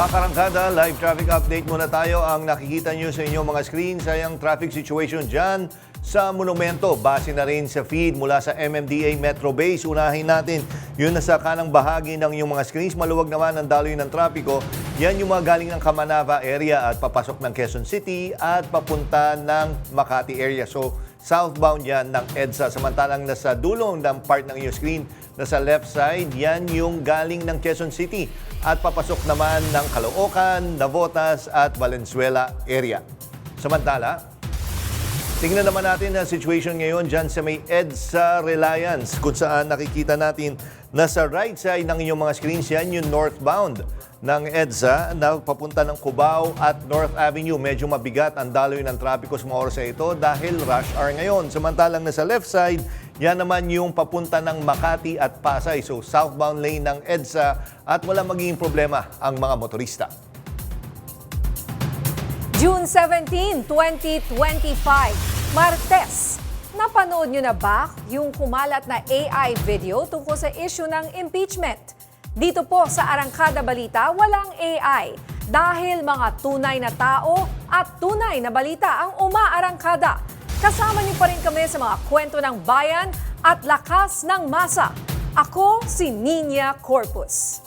Mga karangkada, live traffic update muna tayo. Ang nakikita nyo sa inyong mga screen sa yung traffic situation dyan sa Monumento. Base na rin sa feed mula sa MMDA Metro Base. Unahin natin yun nasa kanang bahagi ng inyong mga screens. Maluwag naman ang daloy ng trapiko. Yan yung mga galing ng Kamanava area at papasok ng Quezon City at papunta ng Makati area. So, southbound yan ng EDSA. Samantalang nasa dulong ng part ng inyong screen, nasa left side, yan yung galing ng Quezon City at papasok naman ng Caloocan, Navotas at Valenzuela area. Samantala, tingnan naman natin ang situation ngayon dyan sa may EDSA Reliance kung saan nakikita natin na sa right side ng inyong mga screens yan yung northbound ng EDSA na papunta ng Cubao at North Avenue. Medyo mabigat ang daloy ng trapiko sa mga oras na ito dahil rush hour ngayon. Samantalang nasa left side, yan naman yung papunta ng Makati at Pasay. So southbound lane ng EDSA at wala magiging problema ang mga motorista. June 17, 2025, Martes. Napanood nyo na ba yung kumalat na AI video tungkol sa issue ng impeachment? Dito po sa Arangkada Balita, walang AI dahil mga tunay na tao at tunay na balita ang umaarangkada. Kasama niyo pa rin kami sa mga kwento ng bayan at lakas ng masa. Ako si Nina Corpus.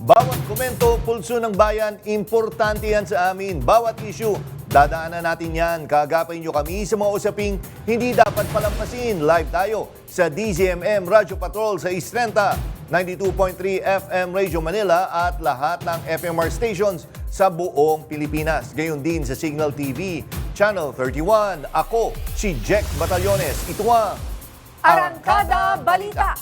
Bawat komento, pulso ng bayan, importante yan sa amin. Bawat issue, dadaanan natin yan. Kagapay nyo kami sa mga usaping hindi dapat palampasin. Live tayo sa DZMM Radyo Patrol sa East 30, 92.3 FM Radio Manila at lahat ng FMR stations sa buong Pilipinas. Gayon din sa Signal TV, Channel 31. Ako, si Jack Batallones. Ito ang Arangkada Balita.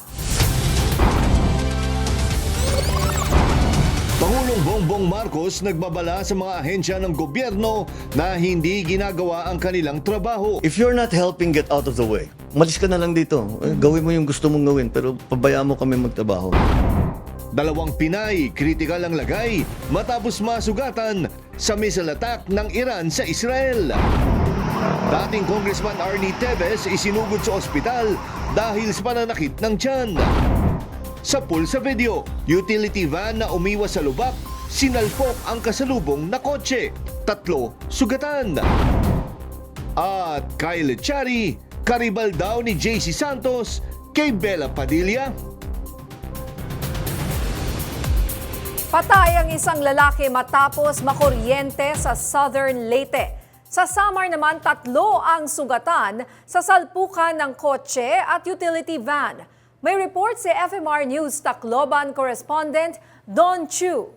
Pangulong Bongbong Marcos nagbabala sa mga ahensya ng gobyerno na hindi ginagawa ang kanilang trabaho. If you're not helping get out of the way, umalis ka na lang dito. Gawin mo yung gusto mong gawin, pero pabayaan mo kami magtrabaho. Dalawang Pinay, kritikal ang lagay matapos masugatan sa missile attack ng Iran sa Israel. Dating Congressman Arnie Teves isinugod sa ospital dahil sa pananakit ng tiyan. Sa pulsa video, utility van na umiwas sa lubak, sinalpok ang kasalubong na kotse. 3 sugatan. At Kyle Echari, karibal daw ni JC Santos kay Bella Padilla. Patay ang isang lalaki matapos makuryente sa Southern Leyte. Sa Samar naman, 3 ang sugatan sa salpukan ng kotse at utility van. May report si FMR News Tacloban correspondent Don Chu.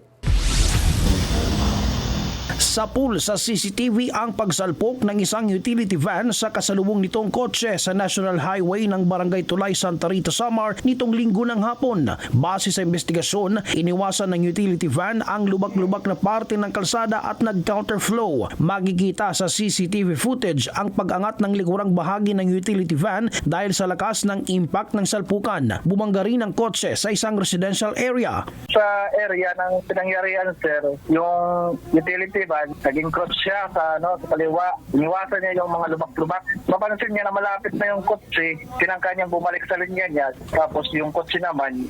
Sa pool sa CCTV ang pagsalpok ng isang utility van sa kasalubong nitong kotse sa National Highway ng Barangay Tulay, Santa Rita, Samar nitong linggo ng hapon. Base sa investigasyon, iniwasan ng utility van ang lubak-lubak na parte ng kalsada at nag-counterflow. Makikita sa CCTV footage ang pag-angat ng likurang bahagi ng utility van dahil sa lakas ng impact ng salpukan. Bumangga rin ang kotse sa isang residential area. Sa area ng pinangyarihan, sir, yung utility van, naging cross siya sa kaliwa. Iniwasan niya yung mga lubak-lubak. Mapansin niya na malapit na yung kotse, tinangka niyang bumalik sa linya niya. Tapos yung kotse naman,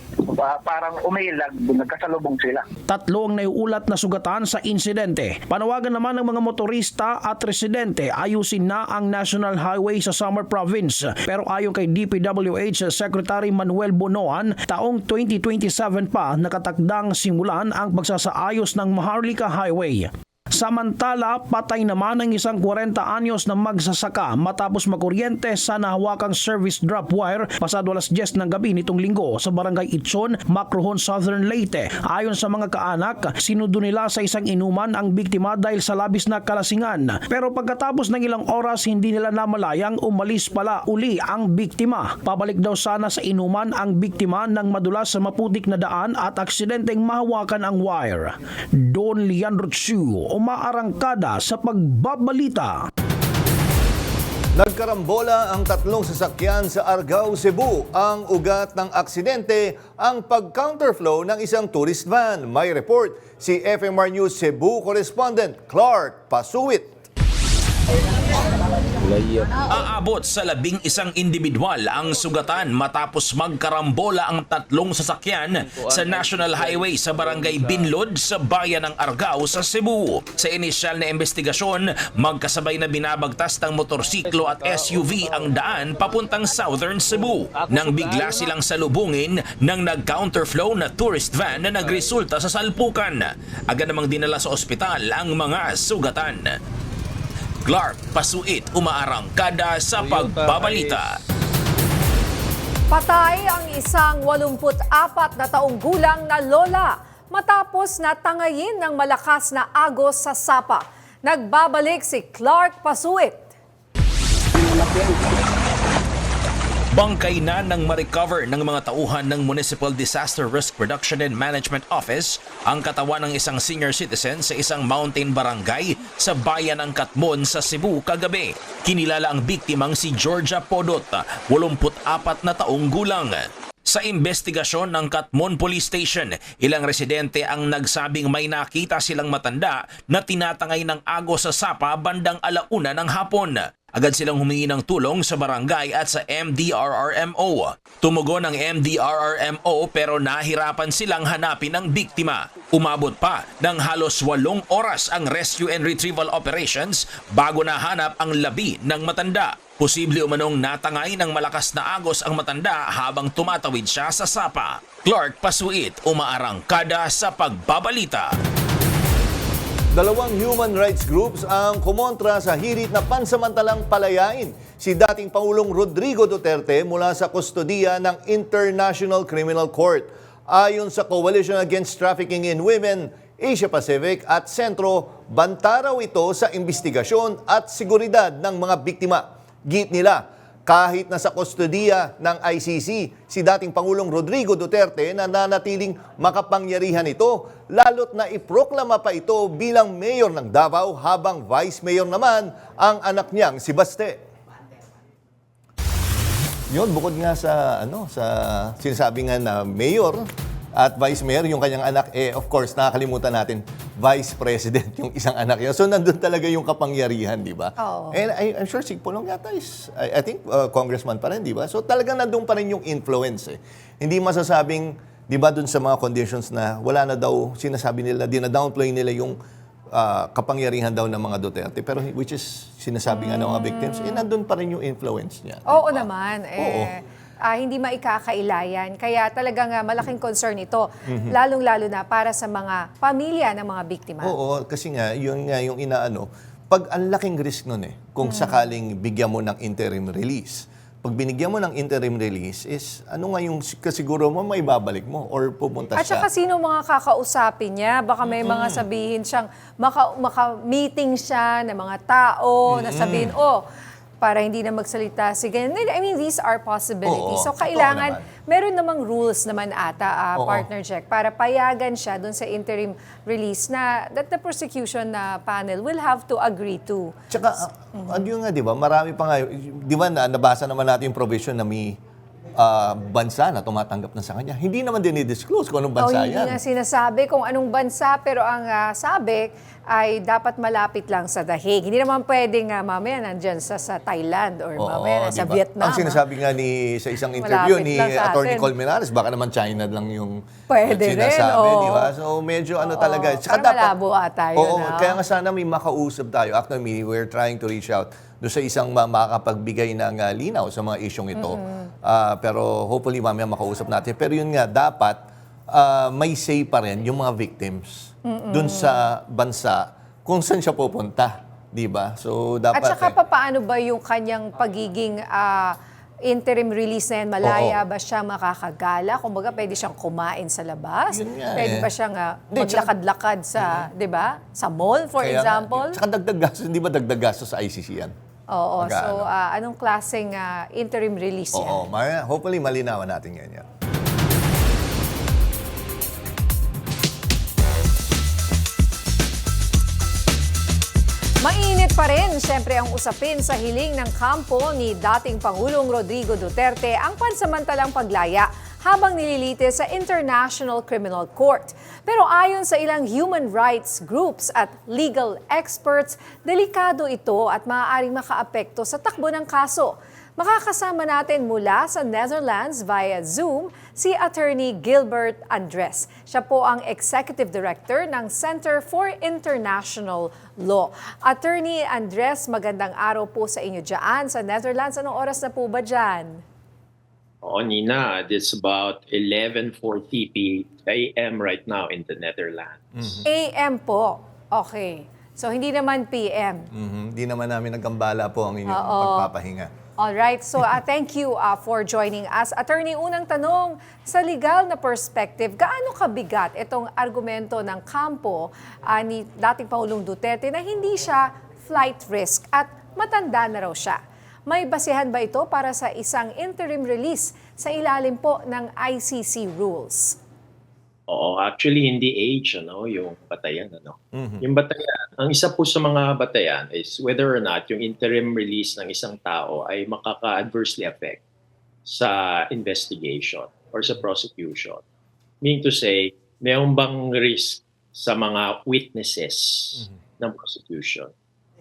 parang umilag, nagkasalubong sila. 3 ang naiulat na sugatan sa insidente. Panawagan naman ng mga motorista at residente ayusin na ang National Highway sa Samar Province. Pero ayon kay DPWH Secretary Manuel Bonoan, taong 2027 pa nakatakdang simulan ang pagsasaayos ng Maharlika Highway. Samantala, patay naman ang isang 40 anyos na magsasaka matapos makuryente sa nahawakang service drop wire pasado alas 10 ng gabi nitong linggo sa Barangay Itson, Macrohon, Southern Leyte. Ayon sa mga kaanak, sinundo nila sa isang inuman ang biktima dahil sa labis na kalasingan. Pero pagkatapos ng ilang oras, hindi nila namalayang umalis pala uli ang biktima. Pabalik daw sana sa inuman ang biktima nang madulas sa maputik na daan at aksidenteng mahawakan ang wire. Don Leandro Chu, umaarangkada sa pagbabalita. Nagkarambola ang 3 sasakyan sa Argao, Cebu. Ang ugat ng aksidente, ang pag-counterflow ng isang tourist van. May report si FMR News Cebu correspondent Clark Pasuwit. Aabot sa 11 individual ang sugatan matapos magkarambola ang 3 sasakyan sa National Highway sa Barangay Binlod sa bayan ng Argao sa Cebu. Sa inisyal na investigasyon, magkasabay na binabagtas ng motorsiklo at SUV ang daan papuntang Southern Cebu nang bigla silang salubungin ng nag-counterflow na tourist van na nagresulta sa salpukan. Agad namang dinala sa ospital ang mga sugatan. Clark Pasuit, umaarangkada sa pagbabalita. Patay ang isang 84 na taong gulang na lola matapos na tangayin ng malakas na agos sa sapa. Nagbabalik si Clark Pasuit. Bangkay na ng ma-recover ng mga tauhan ng Municipal Disaster Risk Reduction and Management Office ang katawan ng isang senior citizen sa isang mountain barangay sa bayan ng Katmon sa Cebu kagabi. Kinilala ang biktimang si Georgia Podot, 84 na taong gulang. Sa investigasyon ng Katmon Police Station, ilang residente ang nagsabing may nakita silang matanda na tinatangay ng agos sa sapa bandang 1:00 ng hapon. Agad silang humingi ng tulong sa barangay at sa MDRRMO. Tumugon ang MDRRMO pero nahirapan silang hanapin ang biktima. Umabot pa ng halos 8 oras ang rescue and retrieval operations bago nahanap ang labi ng matanda. Posible umanong natangay ng malakas na agos ang matanda habang tumatawid siya sa sapa. Clark Pasuit, umaarangkada sa pagbabalita. 2 human rights groups ang kumontra sa hirit na pansamantalang palayain si dating Pangulong Rodrigo Duterte mula sa kustodiya ng International Criminal Court. Ayon sa Coalition Against Trafficking in Women, Asia Pacific at Sentro, banta raw ito sa investigasyon at seguridad ng mga biktima. Git nila, kahit nasa kustodiya ng ICC, si dating Pangulong Rodrigo Duterte na nanatiling makapangyarihan ito, lalo't na iproklama pa ito bilang mayor ng Davao habang vice mayor naman ang anak niyang si Baste. Yun, bukod nga sa sinasabi nga na mayor at vice mayor, yung kanyang anak, of course, nakakalimutan natin, vice president yung isang anak niya. So, nandun talaga yung kapangyarihan, di ba? Oo. And I'm sure si Pulong yata is, I think, congressman pa rin, di ba? So, talagang nandun pa rin yung influence. Hindi masasabing, di ba, dun sa mga conditions na wala na daw, sinasabi nila, dina-downplay nila yung kapangyarihan daw ng mga Duterte. Pero which is, sinasabi nga ng mga victims, nandun pa rin yung influence niya. Oo diba? naman. Oo. Hindi maikakailayan. Kaya talagang malaking concern ito, lalong-lalo na para sa mga pamilya ng mga biktima. Oo, kasi nga, yun nga yung inaano, pag ang laking risk nun kung sakaling bigyan mo ng interim release. Pag binigyan mo ng interim release is, ano nga yung kasiguro mo, may babalik mo or pupunta At siya. saka sino mga kakausapin niya? Baka may mga sabihin siyang, maka-meeting siya ng mga tao, na sabihin, para hindi na magsalita si ganyan. I mean, these are possibilities. Oo, So, kailangan, totoo meron namang rules naman ata, Oo. partner Jack, para payagan siya dun sa interim release na that the prosecution na panel will have to agree to. Tsaka, ano yun nga, di ba? Marami pa nga, di ba, nabasa naman natin yung provision na may bansa na tumatanggap na sa kanya. Hindi naman dinidisclose kung anong bansa Hindi yan. nga sinasabi kung anong bansa, pero ang sabi ay dapat malapit lang sa The Hague. Hindi naman pwedeng mamaya nandyan sa Thailand or mamaya sa diba? Vietnam. Ang sinasabi nga sa isang interview Malapit ni lang sa Attorney atin. Colmenares, baka naman China lang yung Pwede sinasabi, rin, di ba? So medyo talaga. Tsaka Parang malabo ata yun, Oo, no? kaya nga sana may makausap tayo. Actually, we're trying to reach out doon sa isang makakapagbigay ng linaw sa mga isyong ito. Pero hopefully mamaya makausap natin. Pero yun nga, dapat may say pa rin yung mga victims doon sa bansa kung saan siya pupunta, di ba? So dapat At saka paano ba yung kanyang pagiging interim release na yan? Malaya ba siya makakagala? Kumbaga, pwede siyang kumain sa labas? Yun nga Pwede ba siyang Hindi, maglakad-lakad sa, di ba? Sa mall, for Kaya nga, example? Tsaka dagdag gastos, di ba dagdag gastos sa ICC yan? Oo. Magkano? So, anong klaseng interim release yan? Oo, hopefully malinawan natin ganyan. Mainit pa rin, siyempre, ang usapin sa hiling ng kampo ni dating Pangulong Rodrigo Duterte ang pansamantalang paglaya habang nililitis sa International Criminal Court. Pero ayon sa ilang human rights groups at legal experts, delikado ito at maaaring makaapekto sa takbo ng kaso. Makakasama natin mula sa Netherlands via Zoom si Attorney Gilbert Andres. Siya po ang Executive Director ng Center for International Law. Attorney Andres, magandang araw po sa inyo dyan sa Netherlands. Anong oras na po ba dyan? Oh, Nina, it's about 11:40 a.m. right now in the Netherlands. AM po. Okay. So hindi naman PM. Hindi naman namin nagkambala po ang inyong Oo. pagpapahinga. Alright, so thank you for joining us. Attorney, unang tanong, sa legal na perspective, gaano kabigat itong argumento ng kampo ni dating Pangulong Duterte na hindi siya flight risk at matanda na raw siya? May basehan ba ito para sa isang interim release sa ilalim po ng ICC rules? Oo, actually hindi age yung batayan Yung batayan, ang isa po sa mga batayan is whether or not yung interim release ng isang tao ay makaka-adversely affect sa investigation or sa prosecution. Meaning to say, mayroon bang risk sa mga witnesses ng prosecution?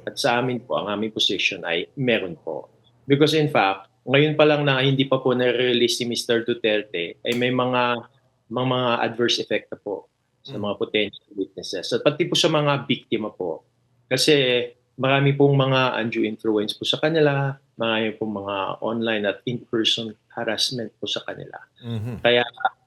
At sa amin po, ang aming position ay meron po. Because in fact, ngayon pa lang na hindi pa po na-release si Mr. Duterte, ay may mga adverse effect na po sa mga potential witnesses. At pati po sa mga biktima po. Kasi marami pong mga undue influence po sa kanila, marami pong mga online at in-person harassment po sa kanila. Kaya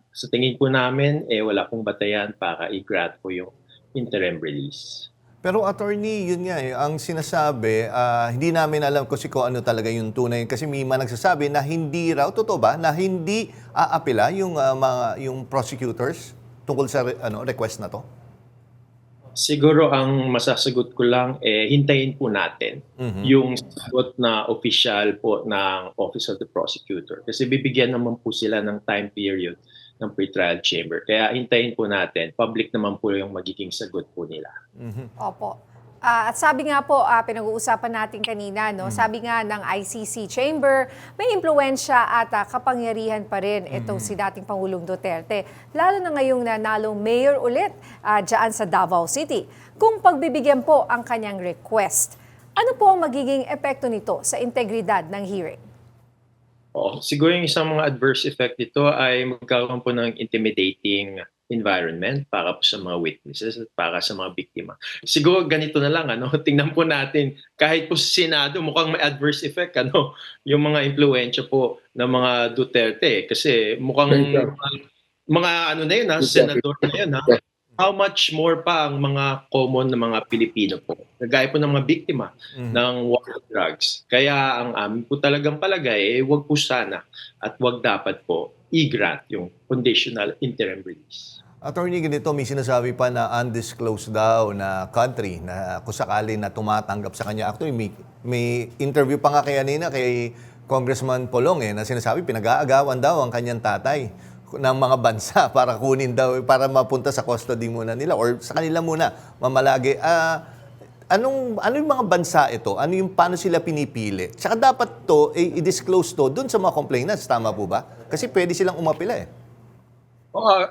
sa tingin po namin, wala pong batayan para i-grant po yung interim release. Pero attorney, yun nga ang sinasabi, hindi namin alam kung ano talaga yung tunay. Kasi may mga nagsasabi na hindi raw, totoo ba, na hindi aapila yung prosecutors tungkol sa request na to? Siguro ang masasagot ko lang, hintayin po natin yung sagot na official po ng Office of the Prosecutor. Kasi bibigyan naman po sila ng time period ng pre-trial chamber. Kaya hintayin po natin, public naman po yung magiging sagot po nila. Opo. At sabi nga po, pinag-uusapan natin kanina, sabi nga ng ICC chamber, may impluensya at kapangyarihan pa rin itong si dating Pangulong Duterte. Lalo na ngayong nanalong mayor ulit dyan sa Davao City. Kung pagbibigyan po ang kanyang request, ano po ang magiging epekto nito sa integridad ng hearing? Siguro yung isang mga adverse effect dito ay magkakaroon po ng intimidating environment para po sa mga witnesses at para sa mga biktima. Siguro ganito na lang, tingnan po natin, kahit po sa Senado, mukhang may adverse effect, yung mga impluensya po ng mga Duterte. Kasi mukhang mga na yun, senador na yun, how much more pa ang mga common na mga Pilipino po, nagaya po ng mga biktima ng war on drugs. Kaya ang amin po talagang palagay, wag po sana at wag dapat po i-grant yung conditional interim release. Attorney, ganito, may sinasabi pa na undisclosed daw na country na kung sakali na tumatanggap sa kanya. Actually, may interview pa nga kay Congressman Polong na sinasabi pinag-aagawan daw ang kanyang tatay ng mga bansa para kunin daw, para mapunta sa custody muna nila or sa kanila muna mamalagi. Ano yung mga bansa ito? Paano sila pinipili? Tsaka dapat to, i-disclose to dun sa mga complainants, tama po ba? Kasi pwede silang umapila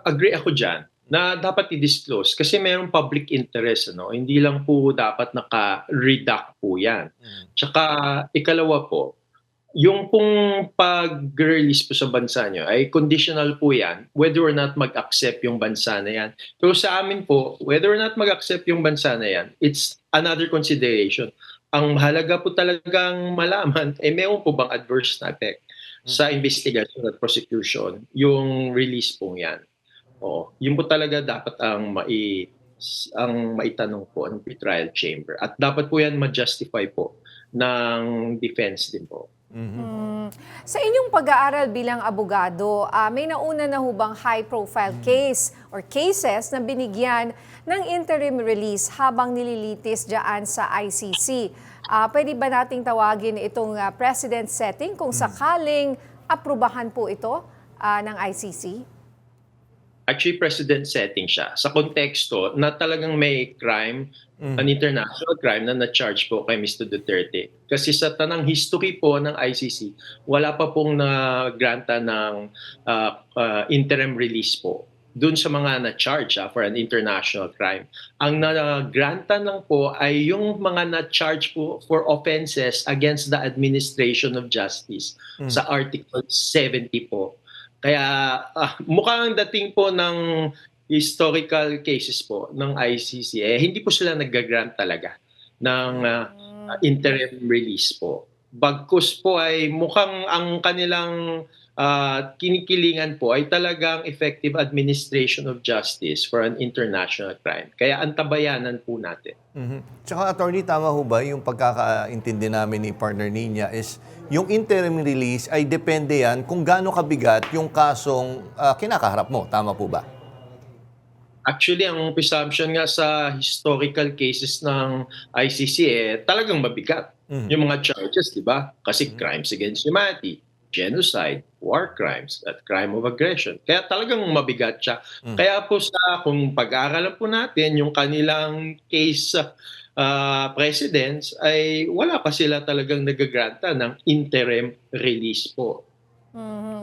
Agree ako dyan na dapat i-disclose kasi mayroong public interest. Hindi lang po dapat naka-redact po yan. Tsaka ikalawa po, yung pong pag-release po sa bansa nyo ay conditional po yan whether or not mag-accept yung bansa na yan. Pero sa amin po, whether or not mag-accept yung bansa na yan, it's another consideration. Ang mahalaga po talagang malaman, mayroon po bang adverse na effect sa investigation at prosecution, yung release po yan. Yun po talaga dapat ang maitanong po ng pre-trial chamber. At dapat po yan ma-justify po ng defense din po. Sa inyong pag-aaral bilang abogado, may nauna na hubang high-profile case or cases na binigyan ng interim release habang nililitis dyan sa ICC? Pwede ba nating tawagin itong precedent setting kung sakaling aprubahan po ito ng ICC? actually precedent setting siya sa konteksto na talagang may crime, an international crime na na-charge po kay Mr. Duterte. Kasi sa tanang history po ng ICC, wala pa pong na-granta ng interim release po dun sa mga na-charge for an international crime. Ang na-granta lang po ay yung mga na-charge po for offenses against the administration of justice sa Article 70 po. Kaya mukhang dating po ng historical cases po ng ICC, hindi po sila nag-grant talaga ng interim release po. Bagkus po ay mukhang ang kanilang kinikilingan po ay talagang effective administration of justice for an international crime. Kaya antabayanan po natin. Tsaka attorney, tama ho ba yung pagkakaintindi namin ni partner niya is yung interim release ay depende yan kung gaano kabigat yung kasong kinakaharap mo. Tama po ba? Actually, ang presumption nga sa historical cases ng ICC talagang mabigat. Yung mga charges, di ba? Kasi crimes against humanity, genocide, war crimes, at crime of aggression. Kaya talagang mabigat siya. Kaya po kung pag-aaralan po natin yung kanilang case precedents ay wala pa sila talagang nagagranta ng interim release po.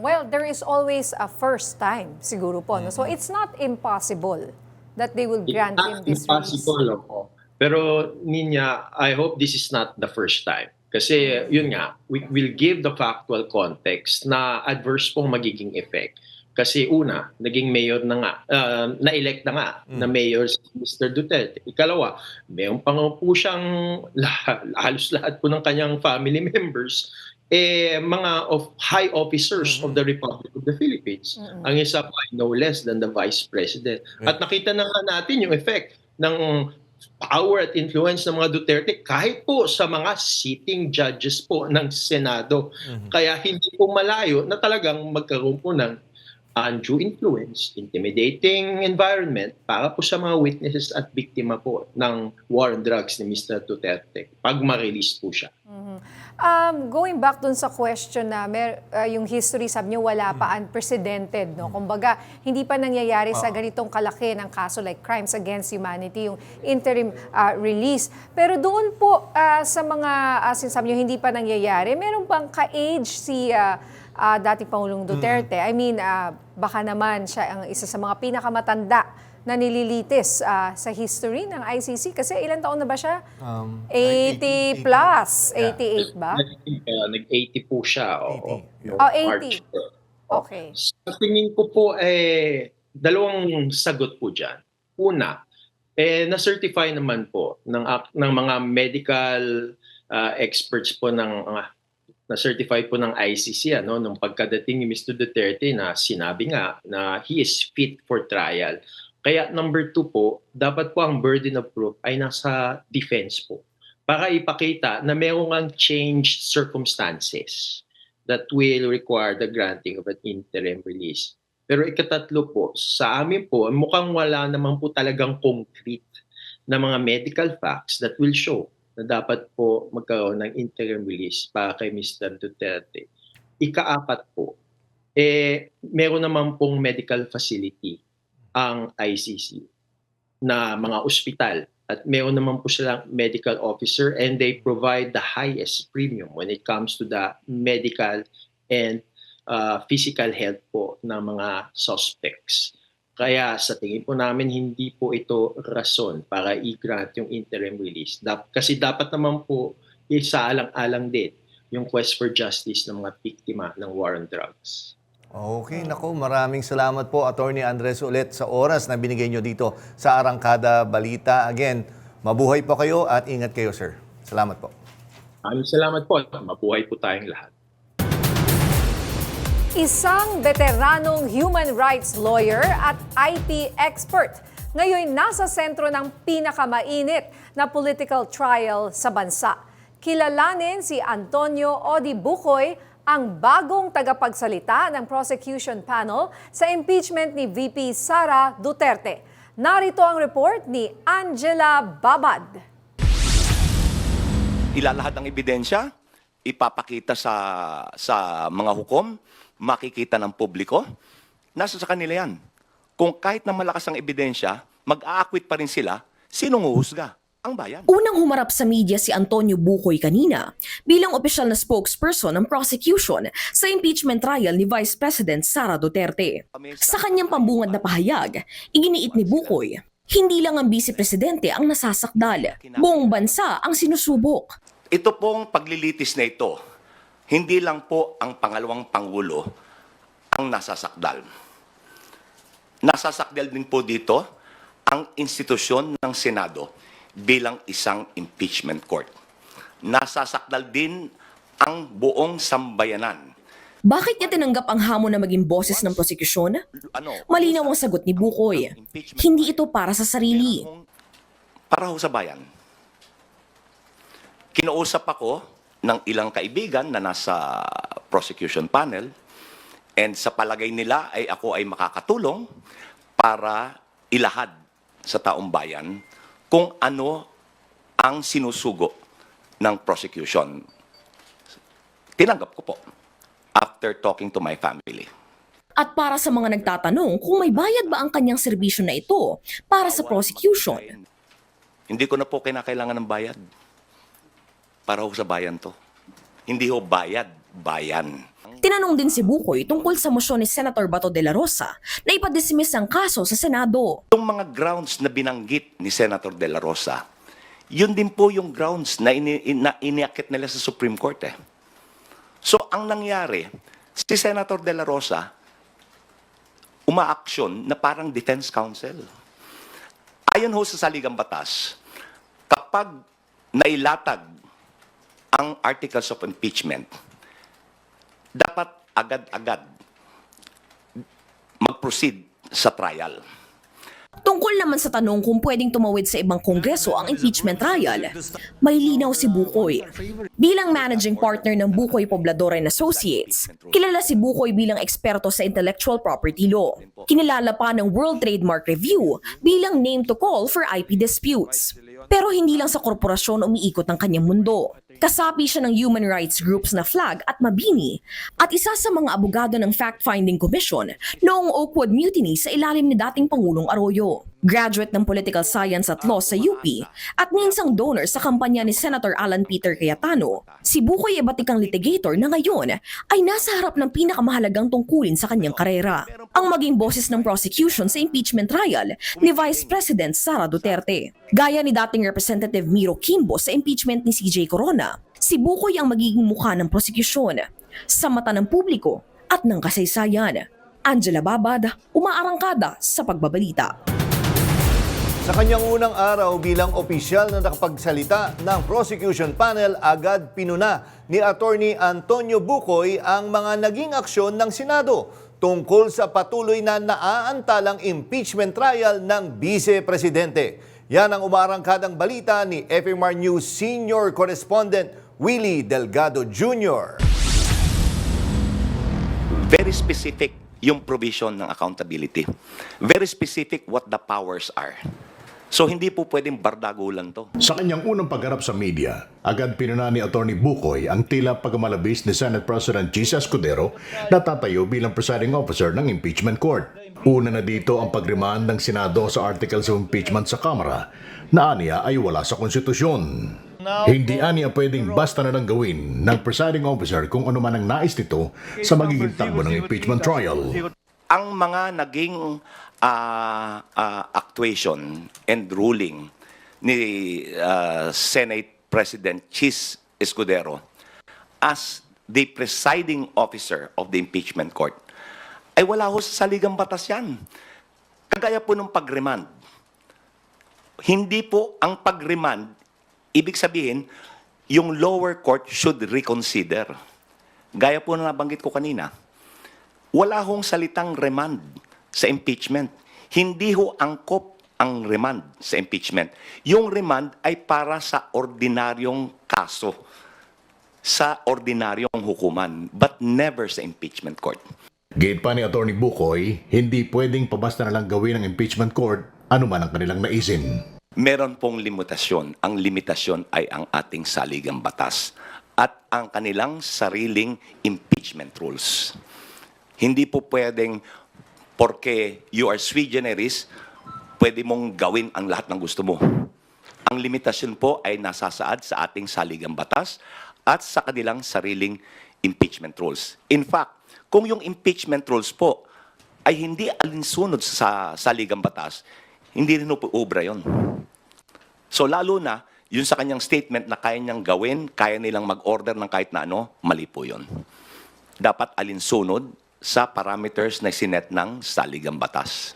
Well, there is always a first time, siguro po. No? So it's not impossible that they will grant him this release. Impossible po. Pero Ninya, I hope this is not the first time. Kasi yun nga, we will give the factual context na adverse pong magiging effect. Kasi una, naging mayor na nga, na-elect na nga na mayor si Mr. Duterte. Ikalawa, mayroon pa nga po siyang halos lahat po ng kanyang family members mga high officers of the Republic of the Philippines. Ang isa po ay no less than the Vice President. At nakita na nga natin yung effect ng power at influence ng mga Duterte kahit po sa mga sitting judges po ng Senado. Kaya hindi po malayo na talagang magkaroon po ng undue influence, intimidating environment para po sa mga witnesses at biktima po ng war on drugs ni Mr. Duterte pag ma-release po siya. Going back dun sa question na yung history, sabi niyo wala pa unprecedented, no? Kumbaga, hindi pa nangyayari sa ganitong kalaki ng kaso like crimes against humanity, yung interim release. Pero doon po sa mga sinasabi niyo hindi pa nangyayari, meron bang ka-age si dating Pangulong Duterte? I mean, baka naman siya ang isa sa mga pinakamatanda na nililitis sa history ng ICC. Kasi ilang taon na ba siya? 80 plus. 88 ba? Nag-80 po siya. 80. 80. Okay. Sa tingin ko po, dalawang sagot po dyan. Una, na-certify naman po ng mga medical experts po na-certify po ng ICC nung pagkadating ni Mr. Duterte na sinabi nga na he is fit for trial. Kaya number 2 po, dapat po ang burden of proof ay nasa defense po para ipakita na mayroong changed circumstances that will require the granting of an interim release. Pero ikatatlo po, sa amin po, mukhang wala naman po talagang concrete na mga medical facts that will show na dapat po magkaroon ng interim release para kay Mr. Duterte. Ika-apat po, meron naman pong medical facility ang ICC na mga ospital at meron naman po silang medical officer and they provide the highest premium when it comes to the medical and physical health po ng mga suspects. Kaya sa tingin po namin hindi po ito rason para i-grant yung interim release. Kasi dapat naman po isaalang-alang din yung quest for justice ng mga biktima ng war on drugs. Okay, nako, maraming salamat po, Attorney Andres, ulit sa oras na binigay nyo dito sa Arangkada Balita. Again, mabuhay po kayo at ingat kayo, sir. Salamat po. Maraming salamat po. Mabuhay po tayong lahat. Isang veteranong human rights lawyer at IT expert ngayon nasa sentro ng pinakamainit na political trial sa bansa. Kilalanin si Antonio Odi Bukoy, ang bagong tagapagsalita ng prosecution panel sa impeachment ni VP Sara Duterte. Narito ang report ni Angela Babad. Ilalahat ng ebidensya, ipapakita sa mga hukom, makikita ng publiko. Nasa sa kanila yan. kung kahit na malakas ang ebidensya, mag-aakwit pa rin sila, sinong huhusga? Ang bayan. Unang humarap sa media si Antonio Bucoy kanina bilang opisyal na spokesperson ng prosecution sa impeachment trial ni Vice President Sara Duterte. Sa kanyang pambungad na pahayag, iginiit ni Bucoy, hindi lang ang Vice Presidente ang nasasakdal, buong bansa ang sinusubok. Ito pong paglilitis na ito, hindi lang po ang pangalawang Pangulo ang nasasakdal. Nasasakdal din po dito ang institusyon ng Senado bilang isang impeachment court. Nasasakdal din ang buong sambayanan. Bakit niya tinanggap ang hamon na maging boses ng prosekusyon? Malinaw ang sagot ni Bucoy. Hindi ito para sa sarili. Para ho sa bayan. Kinausap ako ng ilang kaibigan na nasa prosecution panel and sa palagay nila ay ako ay makakatulong para ilahad sa taong bayan kung ano ang sinusugo ng prosecution. Tinanggap ko po after talking to my family. At para sa mga nagtatanong kung may bayad ba ang kanyang serbisyo na ito para sa prosecution, Hindi ko na po kinakailangan ng bayad. Para ho sa bayan to. Hindi ho bayad, bayan. tinanong din si Bucoy tungkol sa mosyon ni Senator Bato de la Rosa na ipadismiss ang kaso sa Senado. Yung mga grounds na binanggit ni Senator de la Rosa, yun din po yung grounds na iniakit nila sa Supreme Court. So, ang nangyari, si Senator de la Rosa, umaaksyon na parang defense counsel. Ayon ho sa saligang batas, kapag nailatag ang articles of impeachment, dapat agad-agad mag-proceed sa trial. Tungkol naman sa tanong kung pwedeng tumawid sa ibang kongreso ang impeachment trial, may linaw si Bucoy. Bilang managing partner ng Bucoy Poblador and Associates, kilala si Bucoy bilang eksperto sa intellectual property law. Kinilala pa ng World Trademark Review bilang name to call for IP disputes. Pero hindi lang sa korporasyon umiikot ang kanyang mundo. Kasapi siya ng human rights groups na FLAG at Mabini at isa sa mga abogado ng Fact-Finding Commission noong Oakwood Mutiny sa ilalim ni dating Pangulong Arroyo. Graduate ng Political Science at Law sa UP at minsang donor sa kampanya ni Senator Alan Peter Cayetano, si Bucoy ay batikang litigator na ngayon ay nasa harap ng pinakamahalagang tungkulin sa kanyang karera, ang maging boses ng prosecution sa impeachment trial ni Vice President Sara Duterte. Gaya ni dating Representative Miro Kimbo sa impeachment ni CJ Corona, si Bucoy ang magiging mukha ng prosecution sa mata ng publiko at ng kasaysayan. Angela Babad, umaarangkada sa pagbabalita. Sa kanyang unang araw bilang opisyal na nakapagsalita ng prosecution panel, agad pinuna ni Attorney Antonio Bucoy ang mga naging aksyon ng Senado tungkol sa patuloy na naaantalang impeachment trial ng Vice Presidente. Yan ang umaarangkadang balita ni FMR News Senior Correspondent Willie Delgado Jr. Very specific yung provision ng accountability. Very specific what the powers are. So hindi po pwedeng bardagulan to. Sa kanyang unang pagharap sa media, agad pinuna ni Atty. Bucoy ang tila pagmalabis ni Senate President Chis Escudero na tatayo bilang presiding officer ng impeachment court. Una na dito ang pag-remand ng Senado sa articles of impeachment sa Kamara na aniya ay wala sa konstitusyon. Hindi aniya pwedeng basta na lang gawin ng presiding officer kung ano man ang nais nito sa magiging takbo ng impeachment trial. Ang mga naging actuation and ruling ni Senate President Chis Escudero as the presiding officer of the impeachment court ay wala ho sa saligang batas yan. Kagaya po ng pag-remand. Hindi po ang pag-remand, ibig sabihin, yung lower court should reconsider. Gaya po na nabanggit ko kanina, wala hong salitang remand sa impeachment. Hindi ho angkop ang remand sa impeachment. Yung remand ay para sa ordinaryong kaso, sa ordinaryong hukuman, but never sa impeachment court. Gate pa ni Atty. Bucoy, hindi pwedeng pabasta na lang gawin ng impeachment court anuman ang kanilang naisin. Meron pong limitasyon. Ang limitasyon ay ang ating saligang batas at ang kanilang sariling impeachment rules. Hindi po pwedeng porque you are sui generis, pwede mong gawin ang lahat ng gusto mo. Ang limitasyon po ay nasasaad sa ating saligang batas at sa kanilang sariling impeachment rules. In fact, kung yung impeachment rules po ay hindi alinsunod sa saligang batas, hindi rin po obra yun. So lalo na, yun sa kanyang statement na kaya niyang gawin, kaya nilang mag-order ng kahit na ano, mali po yun. Dapat alinsunod sa parameters na sinet ng saligang batas.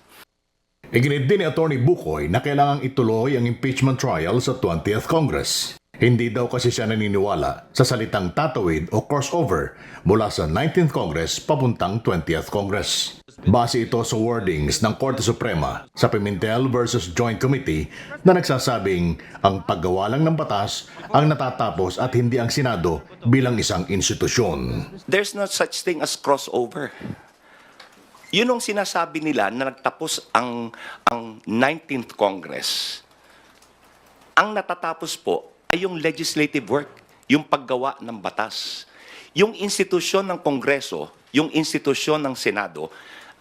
Iginit din ni Atty. Bukoy na kailangang ituloy ang impeachment trial sa 20th Congress. Hindi daw kasi siya naniniwala sa salitang tatawid o crossover mula sa 19th Congress papuntang 20th Congress. Base ito sa wordings ng Korte Suprema sa Pimentel versus Joint Committee na nagsasabing ang paggawa lang ng batas ang natatapos at hindi ang Senado bilang isang institusyon. There's no such thing as crossover. Yun ang sinasabi nila na nagtapos ang 19th Congress. Ang natatapos po ay yung legislative work, yung paggawa ng batas. Yung institusyon ng Kongreso, yung institusyon ng Senado,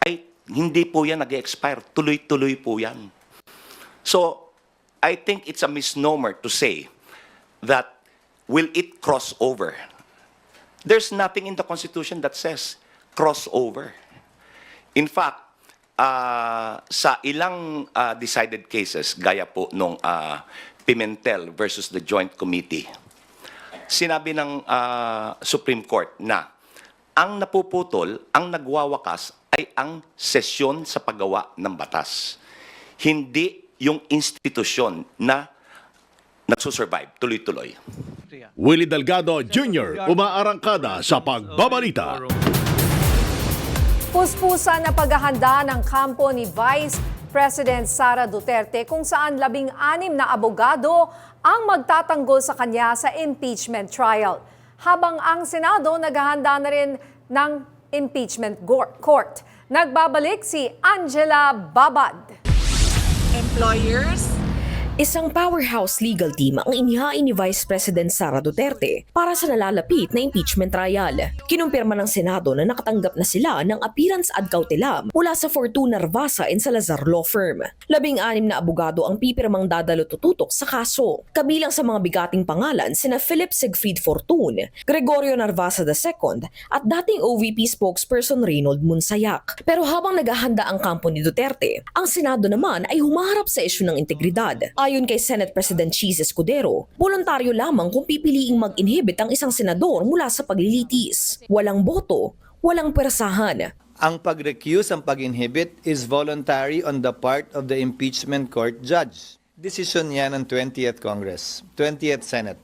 ay hindi po yan nag-expire. Tuloy-tuloy po yan. So, I think it's a misnomer to say that will it cross over? There's nothing in the Constitution that says crossover. In fact, sa ilang decided cases, gaya po nung Pimentel versus the Joint Committee, sinabi ng Supreme Court na ang napuputol, ang nagwawakas ay ang sesyon sa paggawa ng batas. Hindi yung institusyon na nagsusurvive, tuloy-tuloy. Willie Delgado Jr. umaarangkada sa pagbabalita. Puspusan na paghahanda ng kampo ni Vice President Sara Duterte kung saan 16 na abogado ang magtatanggol sa kanya sa impeachment trial. Habang ang Senado naghahanda na rin ng impeachment court. Nagbabalik si Angela Babad. Employers? Isang powerhouse legal team ang inihain ni Vice President Sara Duterte para sa nalalapit na impeachment trial. Kinumpirma ng Senado na nakatanggap na sila ng appearance ad cautelam mula sa Fortuna Narvasa and Salazar Law Firm. 16 na abogado ang pipirmang dadalo tututok sa kaso. Kabilang sa mga bigating pangalan sina Philip Siegfried Fortun, Gregorio Narvasa II at dating OVP spokesperson Reynold Munsayak. Pero habang naghahanda ang kampo ni Duterte, ang Senado naman ay humaharap sa isyu ng integridad. Ayon kay Senate President Chis Escudero, voluntaryo lamang kung pipiliing mag-inhibit ang isang senador mula sa paglilitis. Walang boto, walang pwersahan. Ang pag-recuse, ang pag-inhibit is voluntary on the part of the impeachment court judge. Desisyon yan ng 20th Congress, 20th Senate.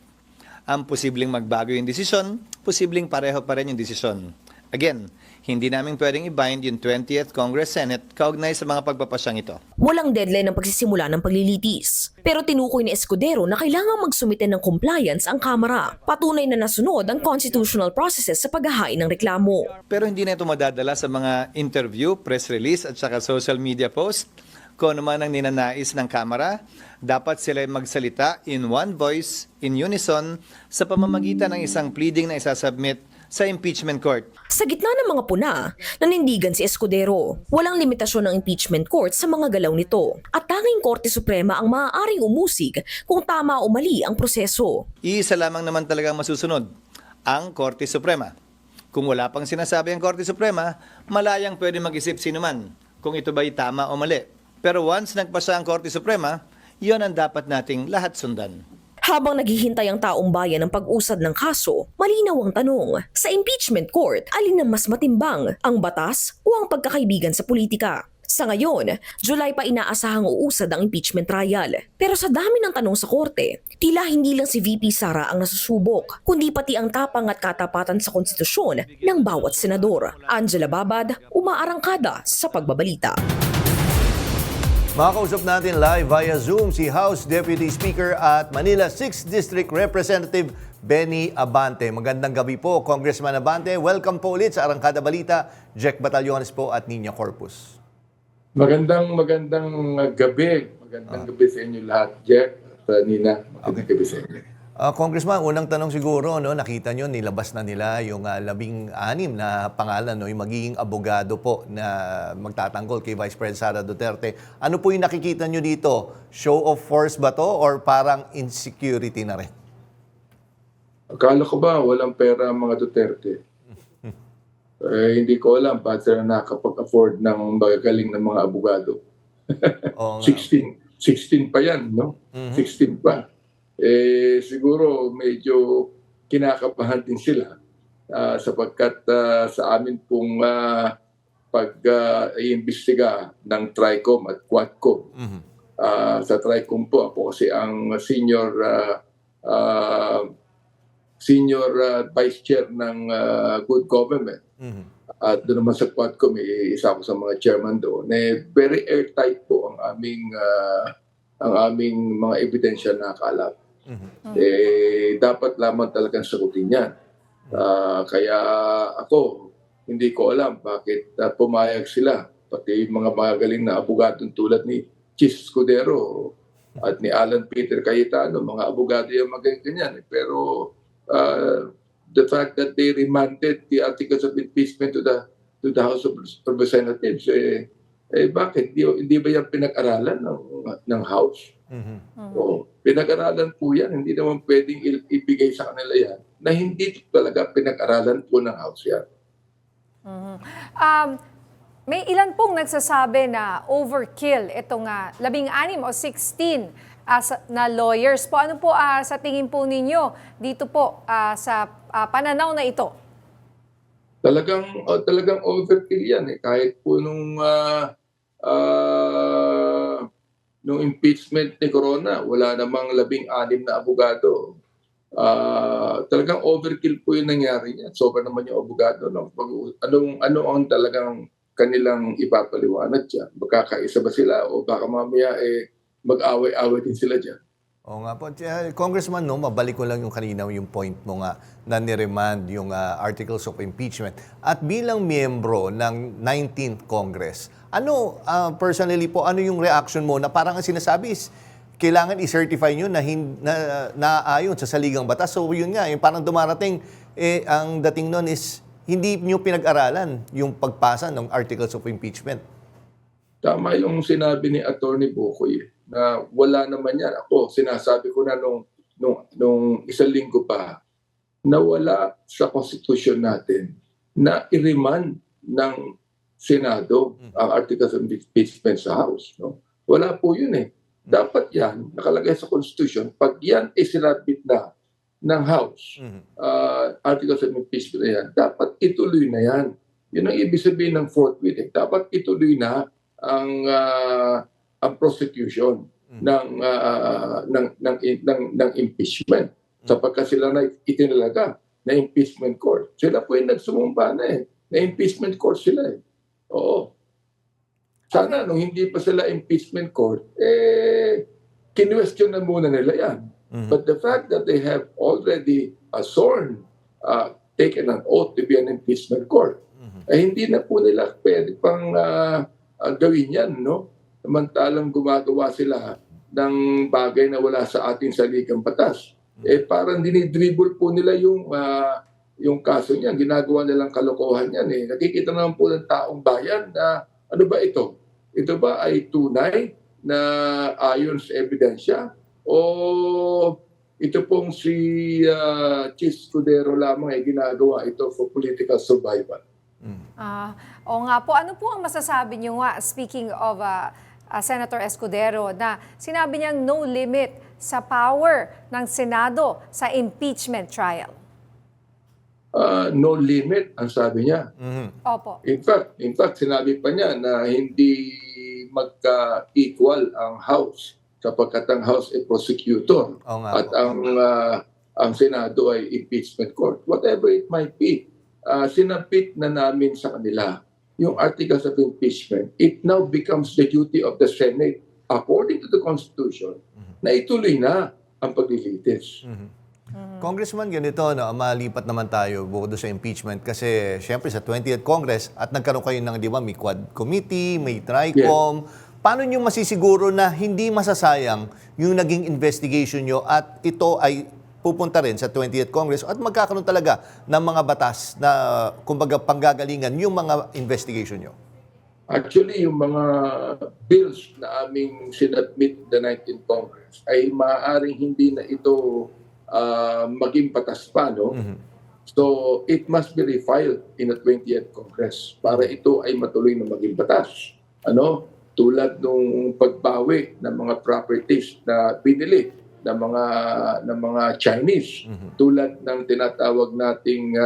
Ang posibleng magbago yung desisyon, posibleng pareho pa rin yung desisyon. Again, hindi namin pwedeng i-bind yung 20th Congress Senate kaugnay sa mga pagpapasyang ito. Walang deadline ng pagsisimula ng paglilitis. Pero tinukoy ni Escudero na kailangang magsumite ng compliance ang Kamara. Patunay na nasunod ang constitutional processes sa paghahain ng reklamo. Pero hindi na ito madadala sa mga interview, press release at saka social media post. Kung ano man ang ninanais ng Kamara, dapat sila magsalita in one voice, in unison, sa pamamagitan ng isang pleading na isasubmit sa impeachment court. Sa gitna ng mga puna, nanindigan si Escudero. Walang limitasyon ng impeachment court sa mga galaw nito. At tanging Korte Suprema ang maaaring umusig kung tama o mali ang proseso. Iisa lamang naman talaga masusunod, ang Korte Suprema. Kung wala pang sinasabi ang Korte Suprema, malayang pwede mag-isip sino man kung ito ba'y tama o mali. Pero once nagpasa ang Korte Suprema, iyon ang dapat nating lahat sundan. Habang naghihintay ang taong bayan ng pag-usad ng kaso, malinaw ang tanong, sa impeachment court, alin ang mas matimbang, ang batas o ang pagkakaibigan sa politika? Sa ngayon, July pa inaasahang uusad ang impeachment trial. Pero sa dami ng tanong sa korte, tila hindi lang si VP Sara ang nasusubok, kundi pati ang tapang at katapatan sa konstitusyon ng bawat senador. Angela Babad, umaarangkada sa pagbabalita. Makakausap natin live via Zoom si House Deputy Speaker at Manila 6th District Representative Benny Abante. Magandang gabi po, Congressman Abante. Welcome po ulit sa Arangkada Balita. Jack Batallones po at Nina Corpus. Magandang gabi. Magandang gabi sa inyo lahat, Jack at Nina. Magandang gabi sa inyo. Congressman, unang tanong siguro, no, nakita nyo, nilabas na nila yung 16 na pangalan, no, yung magiging abogado po na magtatanggol kay Vice President Sara Duterte. Ano po yung nakikita nyo dito? Show of force ba to or parang insecurity na rin? Akala ko ba walang pera ang mga Duterte? Hindi ko alam bakit sila nakakapag-afford ng magagaling ng mga abogado. Oo nga. 16 pa yan, no? 16 pa. Siguro medyo kinakabahan din sila sapagkat sa amin pong pag-iimbestiga ng TRICOM at Quadcom. Sa TRICOM po, ako kasi ang senior vice chair ng Good Government. At doon naman sa Quadcom, isa ako sa mga chairman doon. Very airtight po ang aming mga ebidensya na kalap. Dapat lamang talagang sagutin yan. Kaya ako, hindi ko alam bakit pumayag sila. Pati mga magaling na abogadong tulad ni Chis Escudero at ni Alan Peter Cayetano, mga abogado yung magaganyan. Pero the fact that they remanded the articles of impeachment to the House of Representatives, bakit? Hindi ba yan pinag-aralan ng House? Pinag-aralan po yan. Hindi naman pwedeng ibigay sa kanila yan na hindi talaga pinag-aralan po ng House yan. May ilan pong nagsasabi na overkill itong 16 o 16 na lawyers po. Ano po sa tingin po ninyo dito po sa pananaw na ito? Talagang overkill yan. Kahit po nung impeachment ni Corona, wala namang 16 na abogado. Talagang overkill po yung nangyari niya. Sobra naman yung abogado. Ano ang talagang kanilang ipapaliwanag dyan? Magkakaisa ba sila o baka mamaya mag-away-away din sila dyan? Oo nga po. Congressman, no, mabalik ko lang yung kanina yung point mo nga na niremand yung articles of impeachment. At bilang miyembro ng 19th Congress, personally po, ano yung reaction mo na parang ang sinasabi is kailangan i-certify nyo na naayon sa saligang batas. So yun nga, yung parang dumarating, ang dating nun is hindi nyo pinag-aralan yung pagpasa ng articles of impeachment. Tama yung sinabi ni Attorney Bukoy na wala naman yan. Ako, sinasabi ko na nung isang linggo pa na wala sa Constitution natin na i-remand ng Senado ang articles of impeachment sa House. No? Wala po yun eh. Dapat yan, nakalagay sa Constitution, pag yan isinabit na ng House, articles of impeachment na yan, dapat ituloy na yan. Yun ang ibig sabihin ng forthwith. Dapat ituloy na ang prosecution ng impeachment sapagkat sila na itinalaga na impeachment court. Sila po yung nagsumumpa na impeachment court sila Oo. Sana nung hindi pa sila impeachment court, kinwestiyon na muna nila yan. But the fact that they have already taken an oath to be an impeachment court, hindi na po nila pwede pang gawin yan, no? Samantalang gumagawa sila ng bagay na wala sa ating saligang batas. Parang dinidribble po nila yung kaso niyan. Ginagawa nilang kalokohan yan. Nakikita naman po ng taong bayan na ano ba ito? Ito ba ay tunay na ayon sa ebidensya? O ito pong si Chis Escudero lamang ay ginagawa ito for political survival? O nga po, ano po ang masasabi niyo nga, speaking of Senator Escudero, na sinabi niyang no limit sa power ng Senado sa impeachment trial? No limit, ang sabi niya. Opo. In fact, sinabi pa niya na hindi magka-equal ang House sapagkat ang House ay prosecutor at ang Senado ay impeachment court. Whatever it might be, sinapit na namin sa kanila yung articles of impeachment. It now becomes the duty of the Senate, according to the Constitution, na ituloy na ang paglilitis. Congressman, ganito, malipat naman tayo bukod sa impeachment kasi syempre sa 20th Congress at nagkaroon kayo ng, di ba, may Quad Committee, may TRICOM. Paano nyo masisiguro na hindi masasayang yung naging investigation nyo at ito ay pupunta rin sa 20th Congress at magkakaroon talaga ng mga batas na kumbaga panggagalingan yung mga investigation nyo? Actually, yung mga bills na aming sinubmit the 19th Congress ay maaaring hindi na ito maging batas pa, no? So, it must be refiled in the 20th Congress para ito ay matuloy na maging batas. Ano? Tulad nung pagbawi ng mga properties na binili ng mga Chinese. Tulad ng tinatawag nating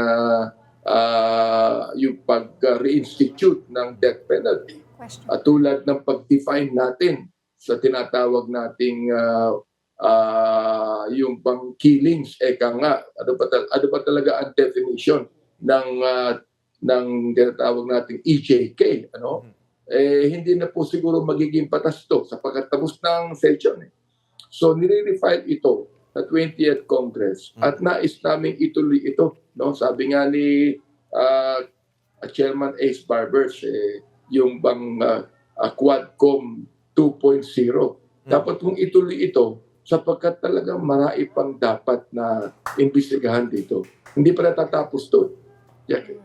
yung pag-reinstitute ng death penalty. At tulad ng pag-define natin sa tinatawag nating yung bang killings, ano ba talaga ang definition ng tinatawag nating EJK, ano? Hindi na po siguro magiging patas to sapagkat tapos ng session. So nire-refile ito sa 20th Congress at nais namin ituloy ito, no? Sabi nga ni Chairman Ace Barbers, yung bang Quadcom 2.0, dapat kung ituloy ito sapagkat talagang marami pang dapat na imbestigahan dito. Hindi pa natatapos to. Jackie.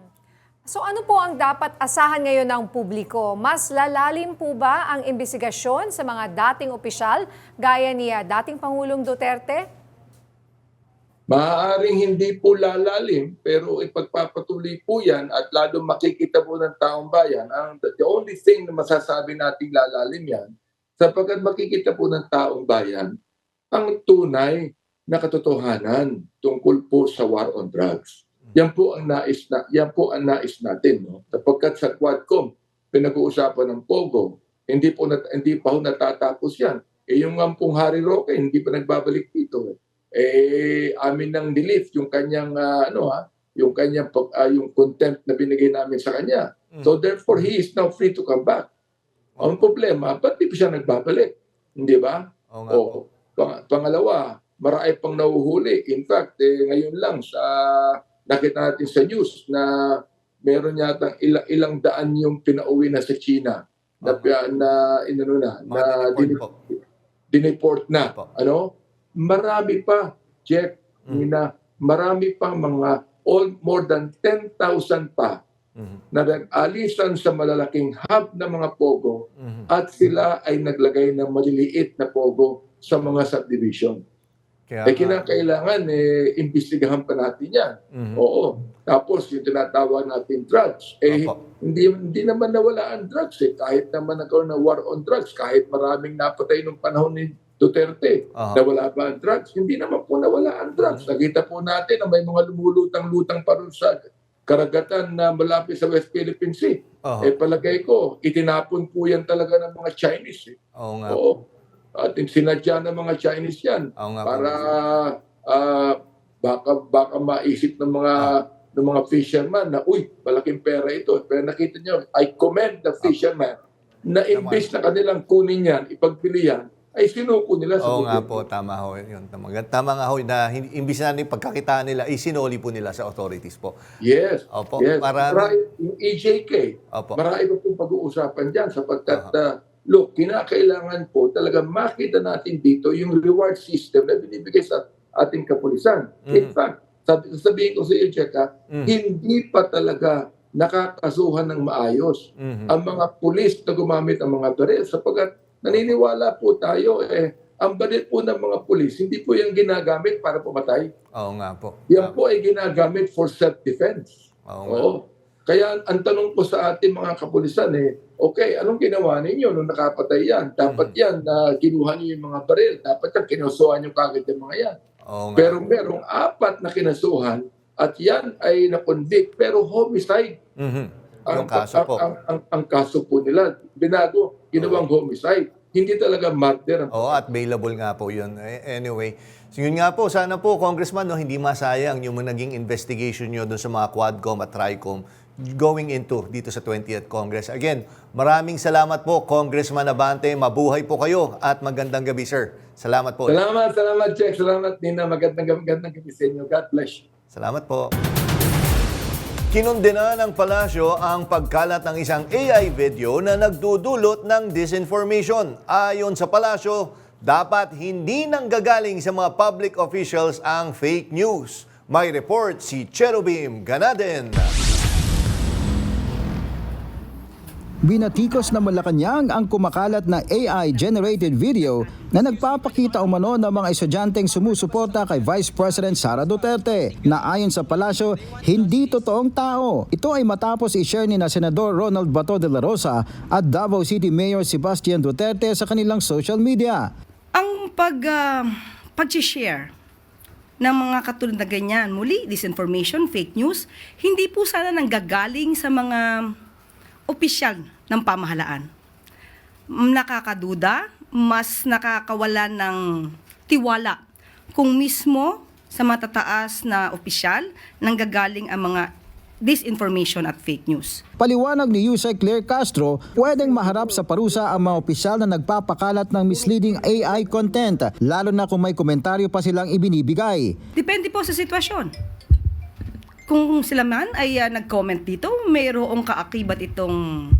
So ano po ang dapat asahan ngayon ng publiko? Mas lalalim po ba ang investigasyon sa mga dating opisyal gaya ni dating Pangulong Duterte? Maaaring hindi po lalalim pero ipagpapatuloy po yan at lalo makikita po ng taong bayan. The only thing na masasabi nating lalalim yan sapagkat makikita po ng taong bayan ang tunay na katotohanan tungkol po sa war on drugs. Yan po ang nais natin, no? Sapagkat sa Quadcom pinag-uusapan ng Pogo, hindi pa ho natatapos yan. Yung pong Harry Roque hindi pa nagbabalik dito. Amin nang nilift yung kanyang yung contempt na binigay namin sa kanya. So therefore he is now free to come back. Ang problema, ba't di pa siya nagbabalik? Hindi ba? Pangalawa, marami pang nahuhuli. In fact, ngayon lang nakita natin sa news na meron yata ilang daan yung pinauwi na sa China dineport na. Ano? Marami pa, Jack, Nina, marami pang mga more than 10,000 pa na nag-alisan sa malalaking hub na mga pogo at sila ay naglagay ng maliliit na pogo sa mga subdivision. Kinakailangan imbestigahan pa natin yan. Oo. Tapos yung tinatawag natin drugs. Hindi naman nawala ang drugs. Kahit naman nagkaroon ng war on drugs, kahit maraming napatay nung panahon ni Duterte, nawala ba ang drugs? Hindi naman po nawala ang drugs. Nakita po natin na may mga lumulutang-lutang pa rin sa karagatan na malapit sa West Philippine Sea. Palagay ko, itinapon po yan talaga ng mga Chinese. Oo. At sinadya ng mga Chinese yan para baka maisip ng mga fisherman na malaking pera ito. Pero nakita nyo, I commend the fisherman na imbes na kanilang kunin yan, ipagpili yan, ay sinuko nila sa nga po, tama ho yun. Tama nga ho na imbis na yung pagkakitaan nila, isinuli po nila sa authorities po. Yes. Opo. Yes. Para Yung EJK, marami po pag-uusapan dyan sapagkat look, kinakailangan po talaga makita natin dito yung reward system na binibigay sa ating kapulisan. In fact, sabihin ko sa iyo, Cheka, hindi pa talaga nakakasuhan ng maayos ang mga pulis na gumamit ng mga baril sapagkat naniniwala po tayo ang baril po ng mga pulis, hindi po yan ginagamit para pumatay. Oo nga po. Yan po ay ginagamit for self-defense. Oo. Kaya ang tanong ko sa ating mga kapulisan okay, anong ginawa ninyo nung nakapatay yan? Dapat yan na kinuha niyo yung mga baril. Dapat yan, kinasuhan niyo kagad yung mga yan. Pero merong 4 na kinasuhan at yan ay na-convict pero homicide. Yung kaso po. Ang kaso po nila, ginawang homicide. Hindi talaga murder. At bailable nga po yun. Anyway, so yun nga po, sana po, Congressman, hindi masayang yung naging investigation nyo doon sa mga Quadcom at Tricom going into dito sa 20th Congress. Again, maraming salamat po, Congressman Abante. Mabuhay po kayo at magandang gabi, sir. Salamat po. Salamat, Jack. Salamat, Nina. Magandang gabi sa inyo. God bless. Salamat po. Kinundena ng palasyo ang pagkalat ng isang AI video na nagdudulot ng disinformation. Ayon sa palasyo, dapat hindi nanggagaling sa mga public officials ang fake news. May report si Cherubim Ganaden. Binatikos na Malacanang ang kumakalat na AI-generated video na nagpapakita umano ng mga estudyanteng sumusuporta kay Vice President Sara Duterte na ayon sa palasyo, hindi totoong tao. Ito ay matapos i-share ni na Senador Ronald Bato de la Rosa at Davao City Mayor Sebastian Duterte sa kanilang social media. Ang pag-share ng mga katulad na ganyan, muli, disinformation, fake news, hindi po sana nanggagaling sa mga opisyal ng pamahalaan. Nakakaduda, mas nakakawala ng tiwala kung mismo sa matataas na opisyal nanggagaling ang mga disinformation at fake news. Paliwanag ni Yusek Claire Castro, pwedeng maharap sa parusa ang mga opisyal na nagpapakalat ng misleading AI content, lalo na kung may komentaryo pa silang ibinibigay. Depende po sa sitwasyon. Kung sila man ay nag-comment dito, mayroong kaakibat itong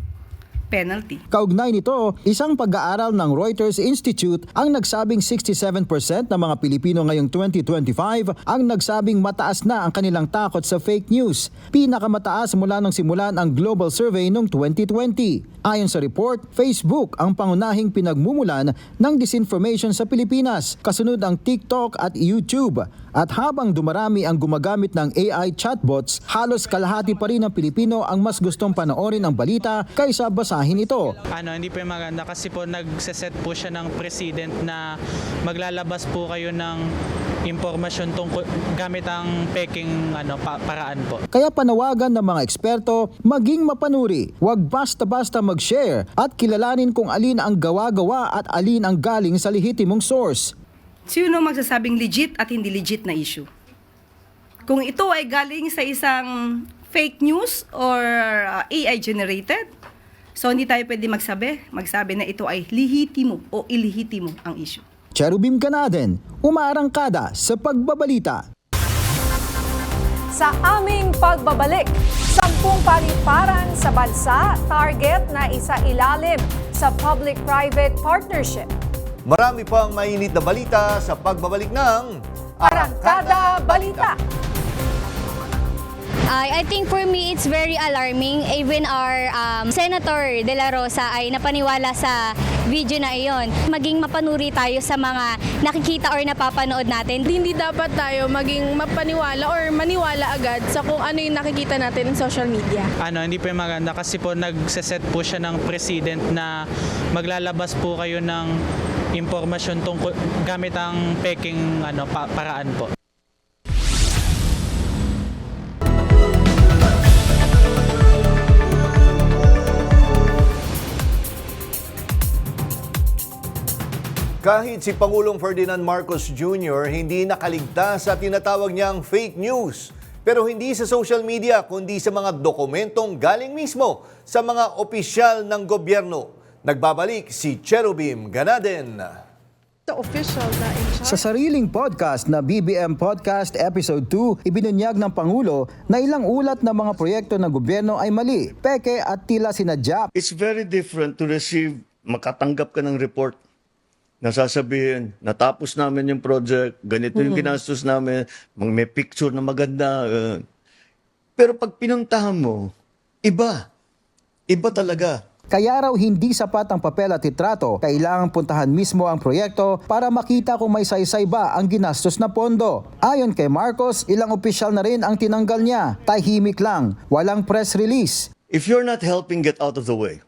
penalty. Kaugnay nito, isang pag-aaral ng Reuters Institute ang nagsabing 67% ng mga Pilipino ngayong 2025 ang nagsabing mataas na ang kanilang takot sa fake news. Pinakamataas mula nang simulan ang global survey noong 2020. Ayon sa report, Facebook ang pangunahing pinagmumulan ng disinformation sa Pilipinas, kasunod ang TikTok at YouTube. At habang dumarami ang gumagamit ng AI chatbots, halos kalahati pa rin ng Pilipino ang mas gustong panoorin ang balita kaysa basahin ito. Hindi po maganda kasi po nagseset po siya ng president na maglalabas po kayo ng impormasyon tungkol gamit ang peking paraan po. Kaya panawagan ng mga eksperto, maging mapanuri, huwag basta-basta mag-share at kilalanin kung alin ang gawa-gawa at alin ang galing sa lehitimong source. Sino magsasabing legit at hindi legit na issue? Kung ito ay galing sa isang fake news or AI generated, so hindi tayo pwede magsabi na ito ay lehitimo o ilehitimo ang issue. Cherubim Ganaden, umaarangkada sa pagbabalita. Sa aming pagbabalik, 10 paliparan sa bansa, target na isailalim sa public-private partnership. Marami pang mainit na balita sa pagbabalik ng Arangkada Balita. I think for me, it's very alarming. Even our Senator De La Rosa ay napaniwala sa video na iyon. Maging mapanuri tayo sa mga nakikita or napapanood natin. Hindi dapat tayo maging mapaniwala or maniwala agad sa kung ano yung nakikita natin sa social media. Hindi po maganda kasi po nagseset po siya ng president na maglalabas po kayo ng impormasyon tungkol gamit ang peking paraan po. Kahit si Pangulong Ferdinand Marcos Jr. hindi nakaligtas sa tinatawag niyang fake news. Pero hindi sa social media, kundi sa mga dokumentong galing mismo sa mga opisyal ng gobyerno. Nagbabalik si Cherubim Ganaden. Sa sariling podcast na BBM Podcast Episode 2, ibinunyag ng Pangulo na ilang ulat ng mga proyekto ng gobyerno ay mali, peke at tila sinadya. It's very different to receive, makatanggap ka ng report na sasabihin, natapos namin yung project, ganito yung ginastos namin, may picture na maganda. Pero pag pinuntahan mo, iba talaga. Kaya raw hindi sapat ang papel at litrato, kailangang puntahan mismo ang proyekto para makita kung may saysay ba ang ginastos na pondo. Ayon kay Marcos, ilang opisyal na rin ang tinanggal niya. Tahimik lang, walang press release. If you're not helping, get out of the way.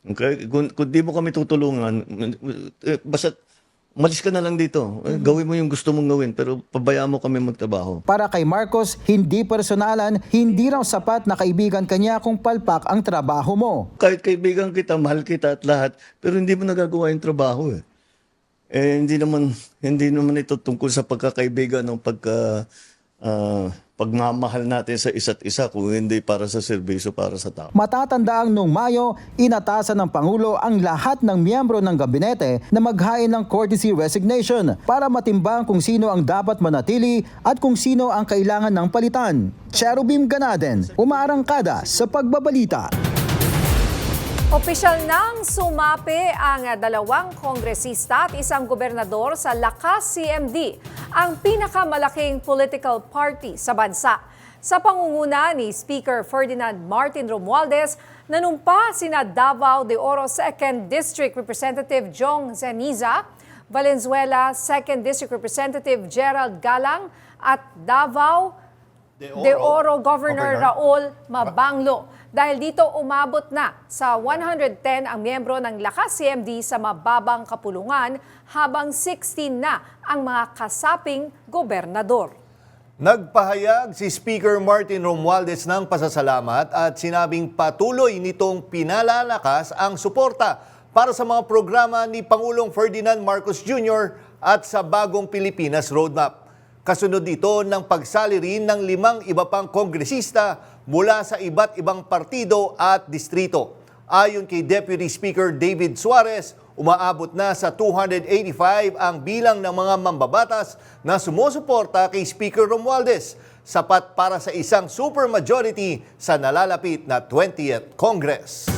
Okay? Kung di mo kami tutulungan, basta umalis ka na lang dito. Gawin mo yung gusto mong gawin, pero pabayaan mo kami magtrabaho. Para kay Marcos, hindi personalan, hindi raw sapat na kaibigan kanya kung palpak ang trabaho mo. Kahit kaibigan kita, mahal kita at lahat, pero hindi mo nagagawa yung trabaho eh. Hindi naman ito tungkol sa pagkakaibigan ng pagmamahal natin sa isa't isa kung hindi para sa serbisyo para sa tao. Matatandaang noong Mayo, inatasan ng Pangulo ang lahat ng miyembro ng gabinete na maghain ng courtesy resignation para matimbang kung sino ang dapat manatili at kung sino ang kailangan ng palitan. Cherubim Ganaden, umaarangkada sa pagbabalita. Opisyal nang sumapi ang dalawang kongresista at isang gobernador sa Lakas CMD, ang pinakamalaking political party sa bansa. Sa pangunguna ni Speaker Ferdinand Martin Romualdez, nanumpa sina Davao de Oro 2nd District Representative Jong Zeniza, Valenzuela 2nd District Representative Gerald Galang at Davao de Oro Governor Raul Mabanglo. Dahil dito umabot na sa 110 ang miyembro ng Lakas CMD sa mababang kapulungan habang 16 na ang mga kasaping gobernador. Nagpahayag si Speaker Martin Romualdez ng pasasalamat at sinabing patuloy nitong pinalalakas ang suporta para sa mga programa ni Pangulong Ferdinand Marcos Jr. at sa Bagong Pilipinas Roadmap. Kasunod ito ng pagsali rin ng 5 iba pang kongresista mula sa iba't ibang partido at distrito. Ayon kay Deputy Speaker David Suarez, umaabot na sa 285 ang bilang ng mga mambabatas na sumusuporta kay Speaker Romualdez, sapat para sa isang supermajority sa nalalapit na 20th Congress.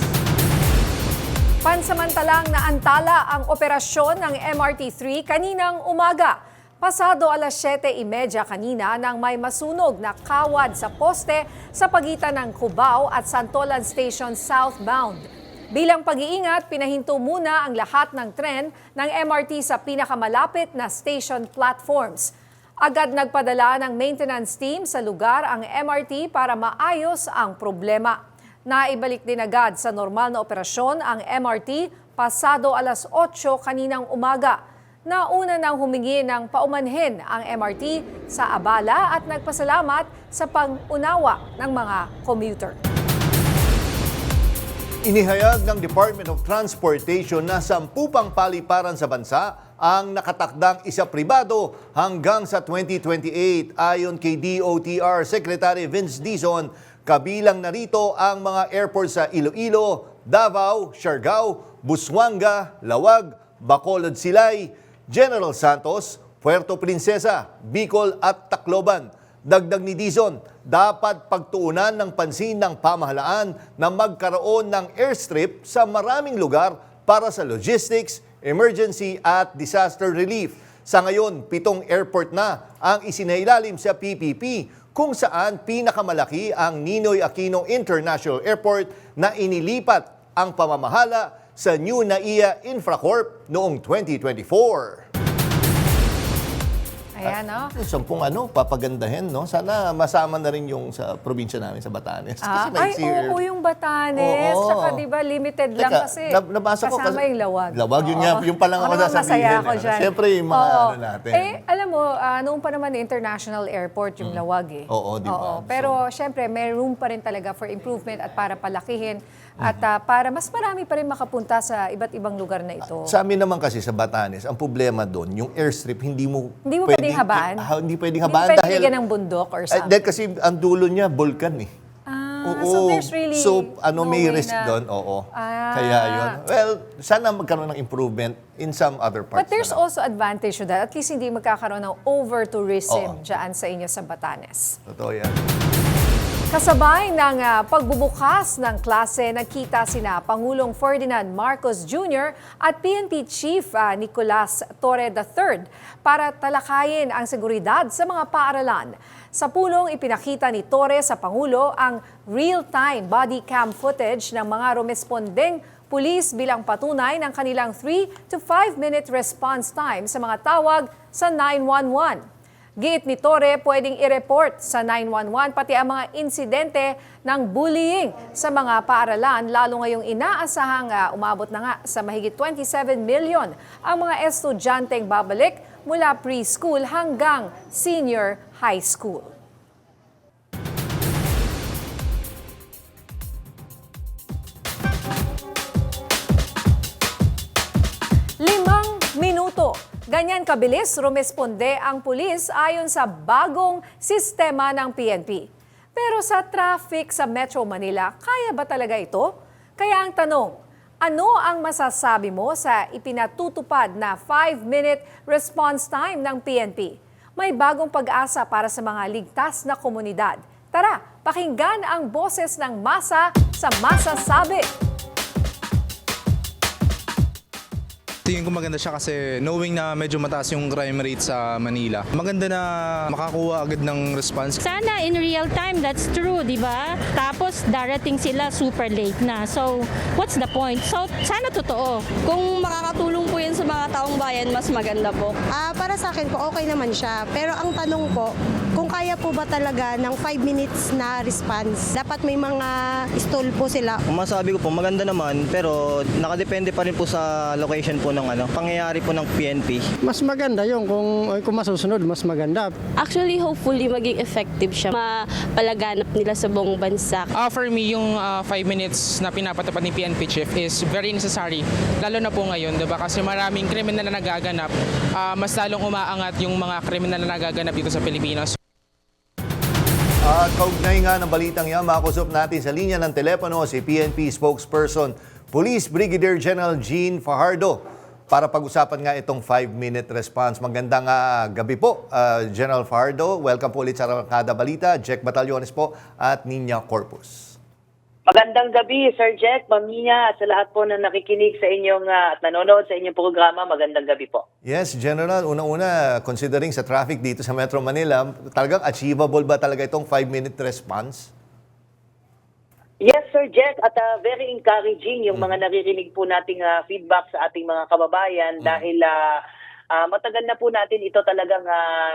Pansamantalang naantala ang operasyon ng MRT-3 kaninang umaga. Pasado alas 7:30 kanina nang may masunog na kawad sa poste sa pagitan ng Cubao at Santolan Station southbound. Bilang pag-iingat, pinahinto muna ang lahat ng tren ng MRT sa pinakamalapit na station platforms. Agad nagpadala ng maintenance team sa lugar ang MRT para maayos ang problema. Naibalik din agad sa normal na operasyon ang MRT pasado alas 8 kaninang umaga. Nauna nang humingi ng paumanhin ang MRT sa abala at nagpasalamat sa pang-unawa ng mga commuter. Inihayag ng Department of Transportation na 10 pang paliparan sa bansa ang nakatakdang isa pribado hanggang sa 2028 ayon kay DOTR Secretary Vince Dizon. Kabilang narito ang mga airport sa Iloilo, Davao, Siargao, Busuanga, Lawag, Bacolod Silay, General Santos, Puerto Princesa, Bicol at Tacloban. Dagdag ni Dizon, dapat pagtuunan ng pansin ng pamahalaan na magkaroon ng airstrip sa maraming lugar para sa logistics, emergency at disaster relief. Sa ngayon, 7 airport na ang isinailalim sa PPP kung saan pinakamalaki ang Ninoy Aquino International Airport na inilipat ang pamamahala sa New NAIA Infracorp noong 2024. Ayan, no? 10 papagandahin, no? Sana masama na rin yung sa probinsya namin sa Batanes. Oo, yung Batanes. Oo. Tsaka diba limited lang Teka, kasi nabasa ko kasama yung Lawag. Lawag, yun nga, yung palang ako sasabihin. Masaya ako dyan. Siyempre yung mga natin. Alam mo, noong pa naman international airport yung Lawag eh. Oo, di ba? Pero siyempre, may room pa rin talaga for improvement at para palakihin at para mas marami pa rin makapunta sa iba't ibang lugar na ito. Sa amin naman kasi sa Batanes, ang problema doon, yung airstrip, hindi mo pwedeng habaan? Hindi pwedeng Hindi habaan pwedeng dahil bigyan ng bundok or something? dahil kasi ang dulo niya, vulkan eh. So there's really may way risk na- doon, Kaya yun. Well, sana magkaroon ng improvement in some other parts. But there's also advantage to that. At least hindi magkakaroon ng over-tourism dyan sa inyo sa Batanes. Totoo yan. Kasabay ng pagbubukas ng klase, nagkita sina Pangulong Ferdinand Marcos Jr. at PNP Chief Nicolas Torre III para talakayin ang seguridad sa mga paaralan. Sa pulong, ipinakita ni Torre sa Pangulo ang real-time body cam footage ng mga rumespondeng pulis bilang patunay ng kanilang 3 to 5 minute response time sa mga tawag sa 911. Giit ni Torre, pwedeng i-report sa 911 pati ang mga insidente ng bullying sa mga paaralan, lalo ngayong inaasahang umabot na nga sa mahigit 27 million ang mga estudyanteng babalik mula preschool hanggang senior high school. Minuto. Ganyan kabilis rumesponde ang pulis ayon sa bagong sistema ng PNP. Pero sa traffic sa Metro Manila, kaya ba talaga ito? Kaya ang tanong, ano ang masasabi mo sa ipinatutupad na 5-minute response time ng PNP? May bagong pag-asa para sa mga ligtas na komunidad. Tara, pakinggan ang boses ng masa sa Masasabi. Tingin ko maganda siya kasi knowing na medyo mataas yung crime rate sa Manila. Maganda na makakuha agad ng response. Sana in real time, that's true, di ba? Tapos darating sila super late na. So, what's the point? So, sana totoo. Kung makakatulong po yan sa mga taong bayan, mas maganda po. Para sa akin po, okay naman siya. Pero ang tanong po, kung kaya po ba talaga ng 5 minutes na response, dapat may mga stall po sila. Masabi ko po, maganda naman, pero nakadepende pa rin po sa location po ng pangyayari po ng PNP. Mas maganda yung kung masusunod, mas maganda. Actually, hopefully, maging effective siya. Mapalaganap nila sa buong bansa. For me, yung 5 minutes na pinapatupad ni PNP Chief is very necessary. Lalo na po ngayon, diba? Kasi maraming krimen na nagaganap. Mas lalong umaangat yung mga krimen na nagaganap dito sa Pilipinas. At kaugnay nga ng balitang yan, makakusap natin sa linya ng telepono si PNP spokesperson, Police Brigadier General Jean Fajardo, para pag-usapan nga itong 5-minute response. Magandang gabi po, General Fajardo. Welcome po ulit sa Kada Balita, Jack Batallones po at Nina Corpus. Magandang gabi, Sir Jack, Ma'am Nina, at sa lahat po na nakikinig sa inyong at nanonood sa inyong programa, magandang gabi po. Yes, General, unang-una, considering sa traffic dito sa Metro Manila, talagang achievable ba talaga itong 5-minute response? Yes, Sir Jack, at very encouraging yung mga naririnig po nating feedback sa ating mga kababayan dahil matagal na po natin ito talagang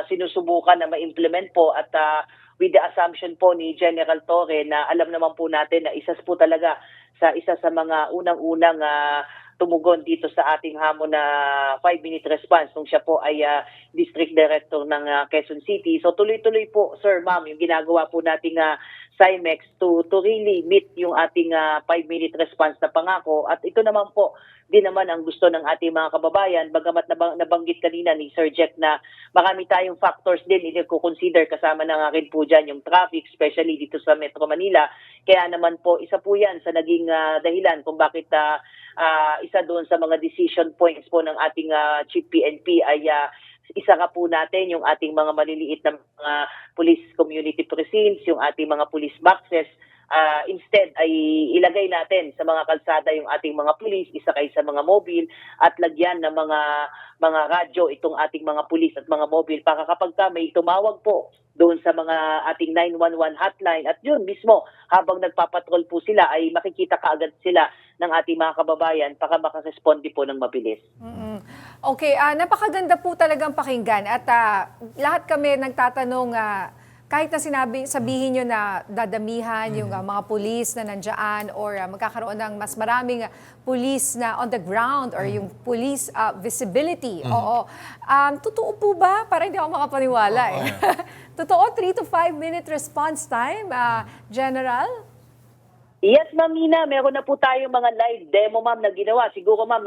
sinusubukan na ma-implement po at with the assumption po ni General Torre na alam naman po natin na isa sa mga unang-unang tumugon dito sa ating hamon na 5-minute response nung siya po ay District Director ng Quezon City. So tuloy-tuloy po, Sir, Ma'am, yung ginagawa po nating CIMEX to really meet yung ating 5-minute response na pangako. At ito naman po, din naman ang gusto ng ating mga kababayan, bagamat nabanggit kanina ni Sir Jack na marami tayong factors din i-consider, kasama na nga rin po dyan yung traffic, especially dito sa Metro Manila. Kaya naman po, isa po yan sa naging dahilan kung bakit isa doon sa mga decision points po ng ating Chief PNP ay isa ka po natin yung ating mga maliliit na mga police community precincts, yung ating mga police boxes. Instead ay ilagay natin sa mga kalsada yung ating mga pulis, isakay sa mga mobile at lagyan ng mga radyo itong ating mga pulis at mga mobile para kapag may tumawag po doon sa mga ating 911 hotline at yun mismo habang nagpapatrol po sila ay makikita kaagad sila ng ating mga kababayan para makaresponde po ng mabilis. Okay, napakaganda po talagang pakinggan at lahat kami nagtatanong kahit na sabihin nyo na dadamihan yung mga pulis na nandyan or magkakaroon ng mas maraming pulis na on the ground or yung police visibility. Oo. Totoo po ba? Parang hindi ako makapaniwala eh. Totoo, 3 to 5 minute response time, General? Yes, Ma'am Nina, meron na po tayong mga live demo, Ma'am, na ginawa. Siguro, Ma'am,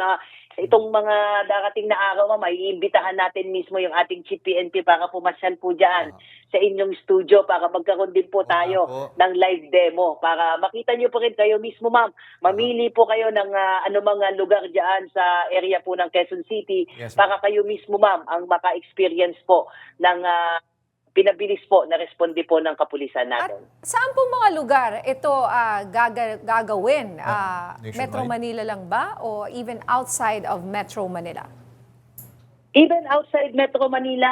itong mga darating na araw, Ma'am, iimbitahan natin mismo yung ating Chief PNP para pumasyal po dyan sa inyong studio para magkaroon din po tayo ng live demo para makita nyo po rin kayo mismo, Ma'am. Mamili po kayo ng anumang lugar dyan sa area po ng Quezon City para kayo mismo, Ma'am, ang maka-experience po ng pinabilis po na responde po ng kapulisan natin. At saan po mga lugar ito gagawin? Metro Manila lang ba o even outside of Metro Manila? Even outside Metro Manila,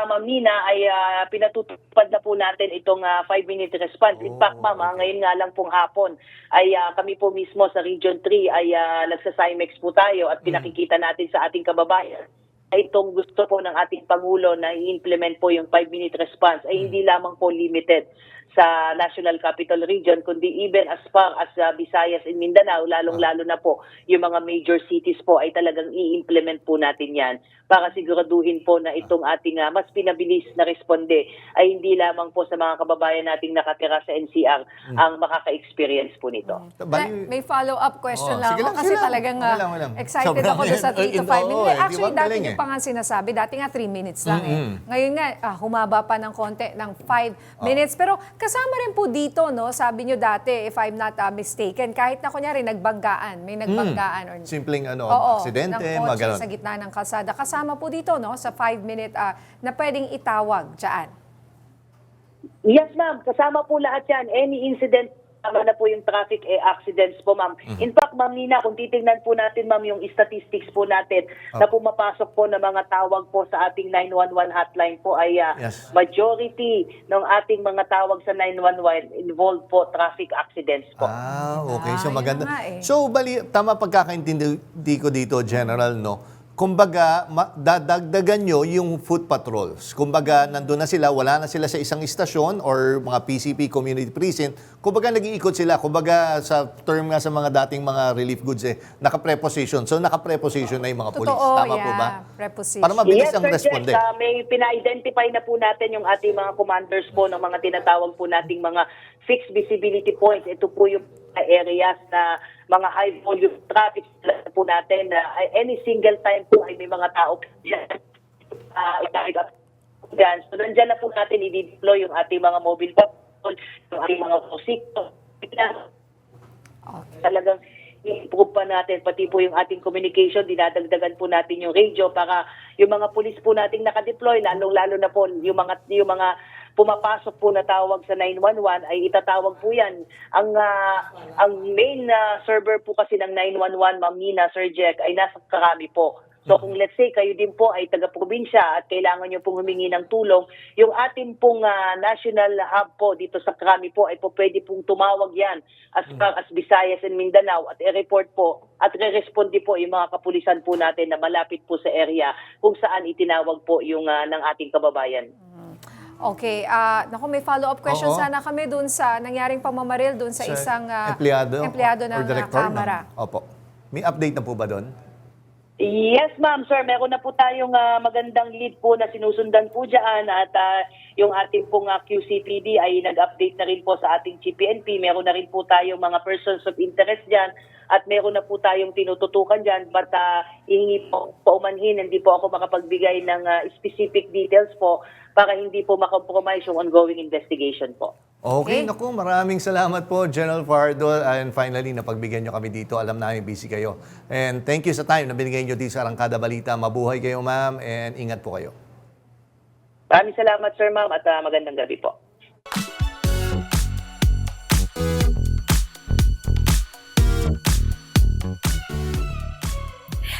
Ma'am Nina, ay pinatutupad na po natin itong 5-minute response. In fact, Ma'am, ngayon nga lang pong hapon ay kami po mismo sa Region 3 ay nagsa-CIMEX po tayo at pinakikita natin sa ating kababayan. Itong gusto po ng ating Pangulo na i-implement po yung 5-minute response ay hindi lamang po limited sa National Capital Region, kundi even as far as Visayas and Mindanao, lalong-lalo na po yung mga major cities po ay talagang i-implement po natin yan para siguraduhin po na itong ating mas pinabilis na responde ay hindi lamang po sa mga kababayan nating nakatira sa NCR ang makaka-experience po nito. May follow-up question lang ako kasi talagang excited ako sa 3 to 5 minutes. Actually, dati nyo pa nga sinasabi, dati nga 3 minutes lang Ngayon nga, humaba pa ng konti ng 5 minutes. Pero kasama rin po dito, no? Sabi nyo dati, if I'm not mistaken, kahit na kunyari nagbanggaan, may nagbanggaan or simpleng aksidente, ng kotse sa gitna ng kalsada. Kasama po dito, no? Sa 5-minute na pwedeng itawag dyan. Yes, ma'am. Kasama po lahat yan. Any incident tama na po yung traffic accidents po, ma'am. In fact, ma'am Nina, kung titingnan po natin, ma'am, yung statistics po natin na pumapasok po na mga tawag po sa ating 911 hotline po ay majority ng ating mga tawag sa 911 involved po traffic accidents po. Okay. So maganda. nga eh. So tama pagkakaintindi ko dito, General, no? Kumbaga, dadagdagan nyo yung foot patrols. Kumbaga, nandun na sila, wala na sila sa isang istasyon or mga PCP, community precinct. Kumbaga, nag-iikot sila. Kumbaga, sa term nga sa mga dating mga relief goods, naka-preposition. So, naka-preposition na yung mga pulis. Tama po ba? Preposition. Para mabilis Yes, ang Sir responde. Jeff, may pina-identify na po natin yung ating mga commanders po ng mga tinatawag po nating mga fixed visibility points. Ito po yung areas na mga high volume traffic po natin na any single time po ay may mga tao dyan. So, nandyan na po natin i-deploy yung ating mga mobile patrol, yung ating mga motorsiklo. Talagang i-improve pa natin, pati po yung ating communication, dinadagdagan po natin yung radio para yung mga pulis po nating nakadeploy, lalong-lalo na po yung mga pumapasok po na tawag sa 911 ay itatawag po yan. Ang main server po kasi ng 911, Ma'am Nina, Sir Jack, ay nasa Karami po. So kung let's say kayo din po ay taga-probinsya at kailangan nyo pong humingi ng tulong, yung ating pong national hub po dito sa Karami po ay po pwede pong tumawag yan as far as Visayas and Mindanao at i-report po at re-responde po yung mga kapulisan po natin na malapit po sa area kung saan itinawag po yung ng ating kababayan. Okay, naku, may follow-up question sana kami dun sa nangyaring pamamaril dun sa isang empleyado ng Kamara. Opo. May update na po ba doon? Yes, ma'am, sir. Meron na po tayong magandang lead po na sinusundan po dyan at yung ating pong QCPD ay nag-update na rin po sa ating GPNP. Meron na rin po tayong mga persons of interest dyan at meron na po tayong tinututukan dyan. But hihingi po paumanhin, hindi po ako makapagbigay ng specific details po para hindi po makompromise yung ongoing investigation po. Okay, naku, maraming salamat po, General Fajardo. And finally, napagbigyan nyo kami dito. Alam namin busy kayo. And thank you sa time na binigay nyo dito sa Arangkada Balita. Mabuhay kayo, ma'am, and ingat po kayo. Maraming salamat, sir, ma'am, at magandang gabi po.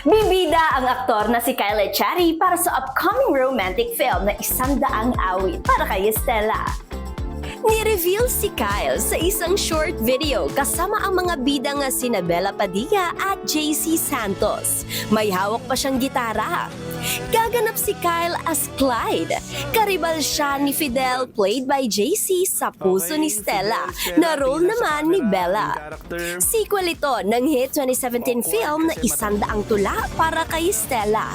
Bibida ang aktor na si Kyle Echari para sa upcoming romantic film na 100 Awit para kay Estela. Ni-reveal si Kyle sa isang short video kasama ang mga bida nga sina Bella Padilla at JC Santos. May hawak pa siyang gitara. Gaganap si Kyle as Clyde. Karibal siya ni Fidel played by JC sa Puso ni Stella na role naman ni Bella. Sequel ito ng hit 2017 film na 100 Tula para kay Stella.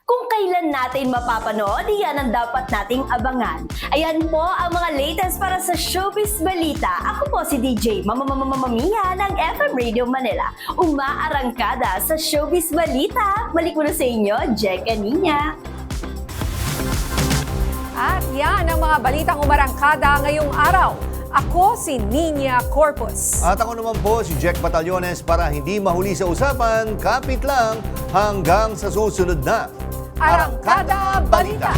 Kung kailan natin mapapanood, yan ang dapat nating abangan. Ayan po ang mga latest para sa Showbiz Balita. Ako po si DJ Mamamamamamia ng FM Radio Manila. Umaarangkada sa Showbiz Balita. Balik mo na sa inyo, Jack Aninya. At yan ang mga balitang umarangkada ngayong araw. Ako si Nina Corpus. At ako naman po si Jack Batallones para hindi mahuli sa usapan, kapit lang hanggang sa susunod na Arangkada Balita.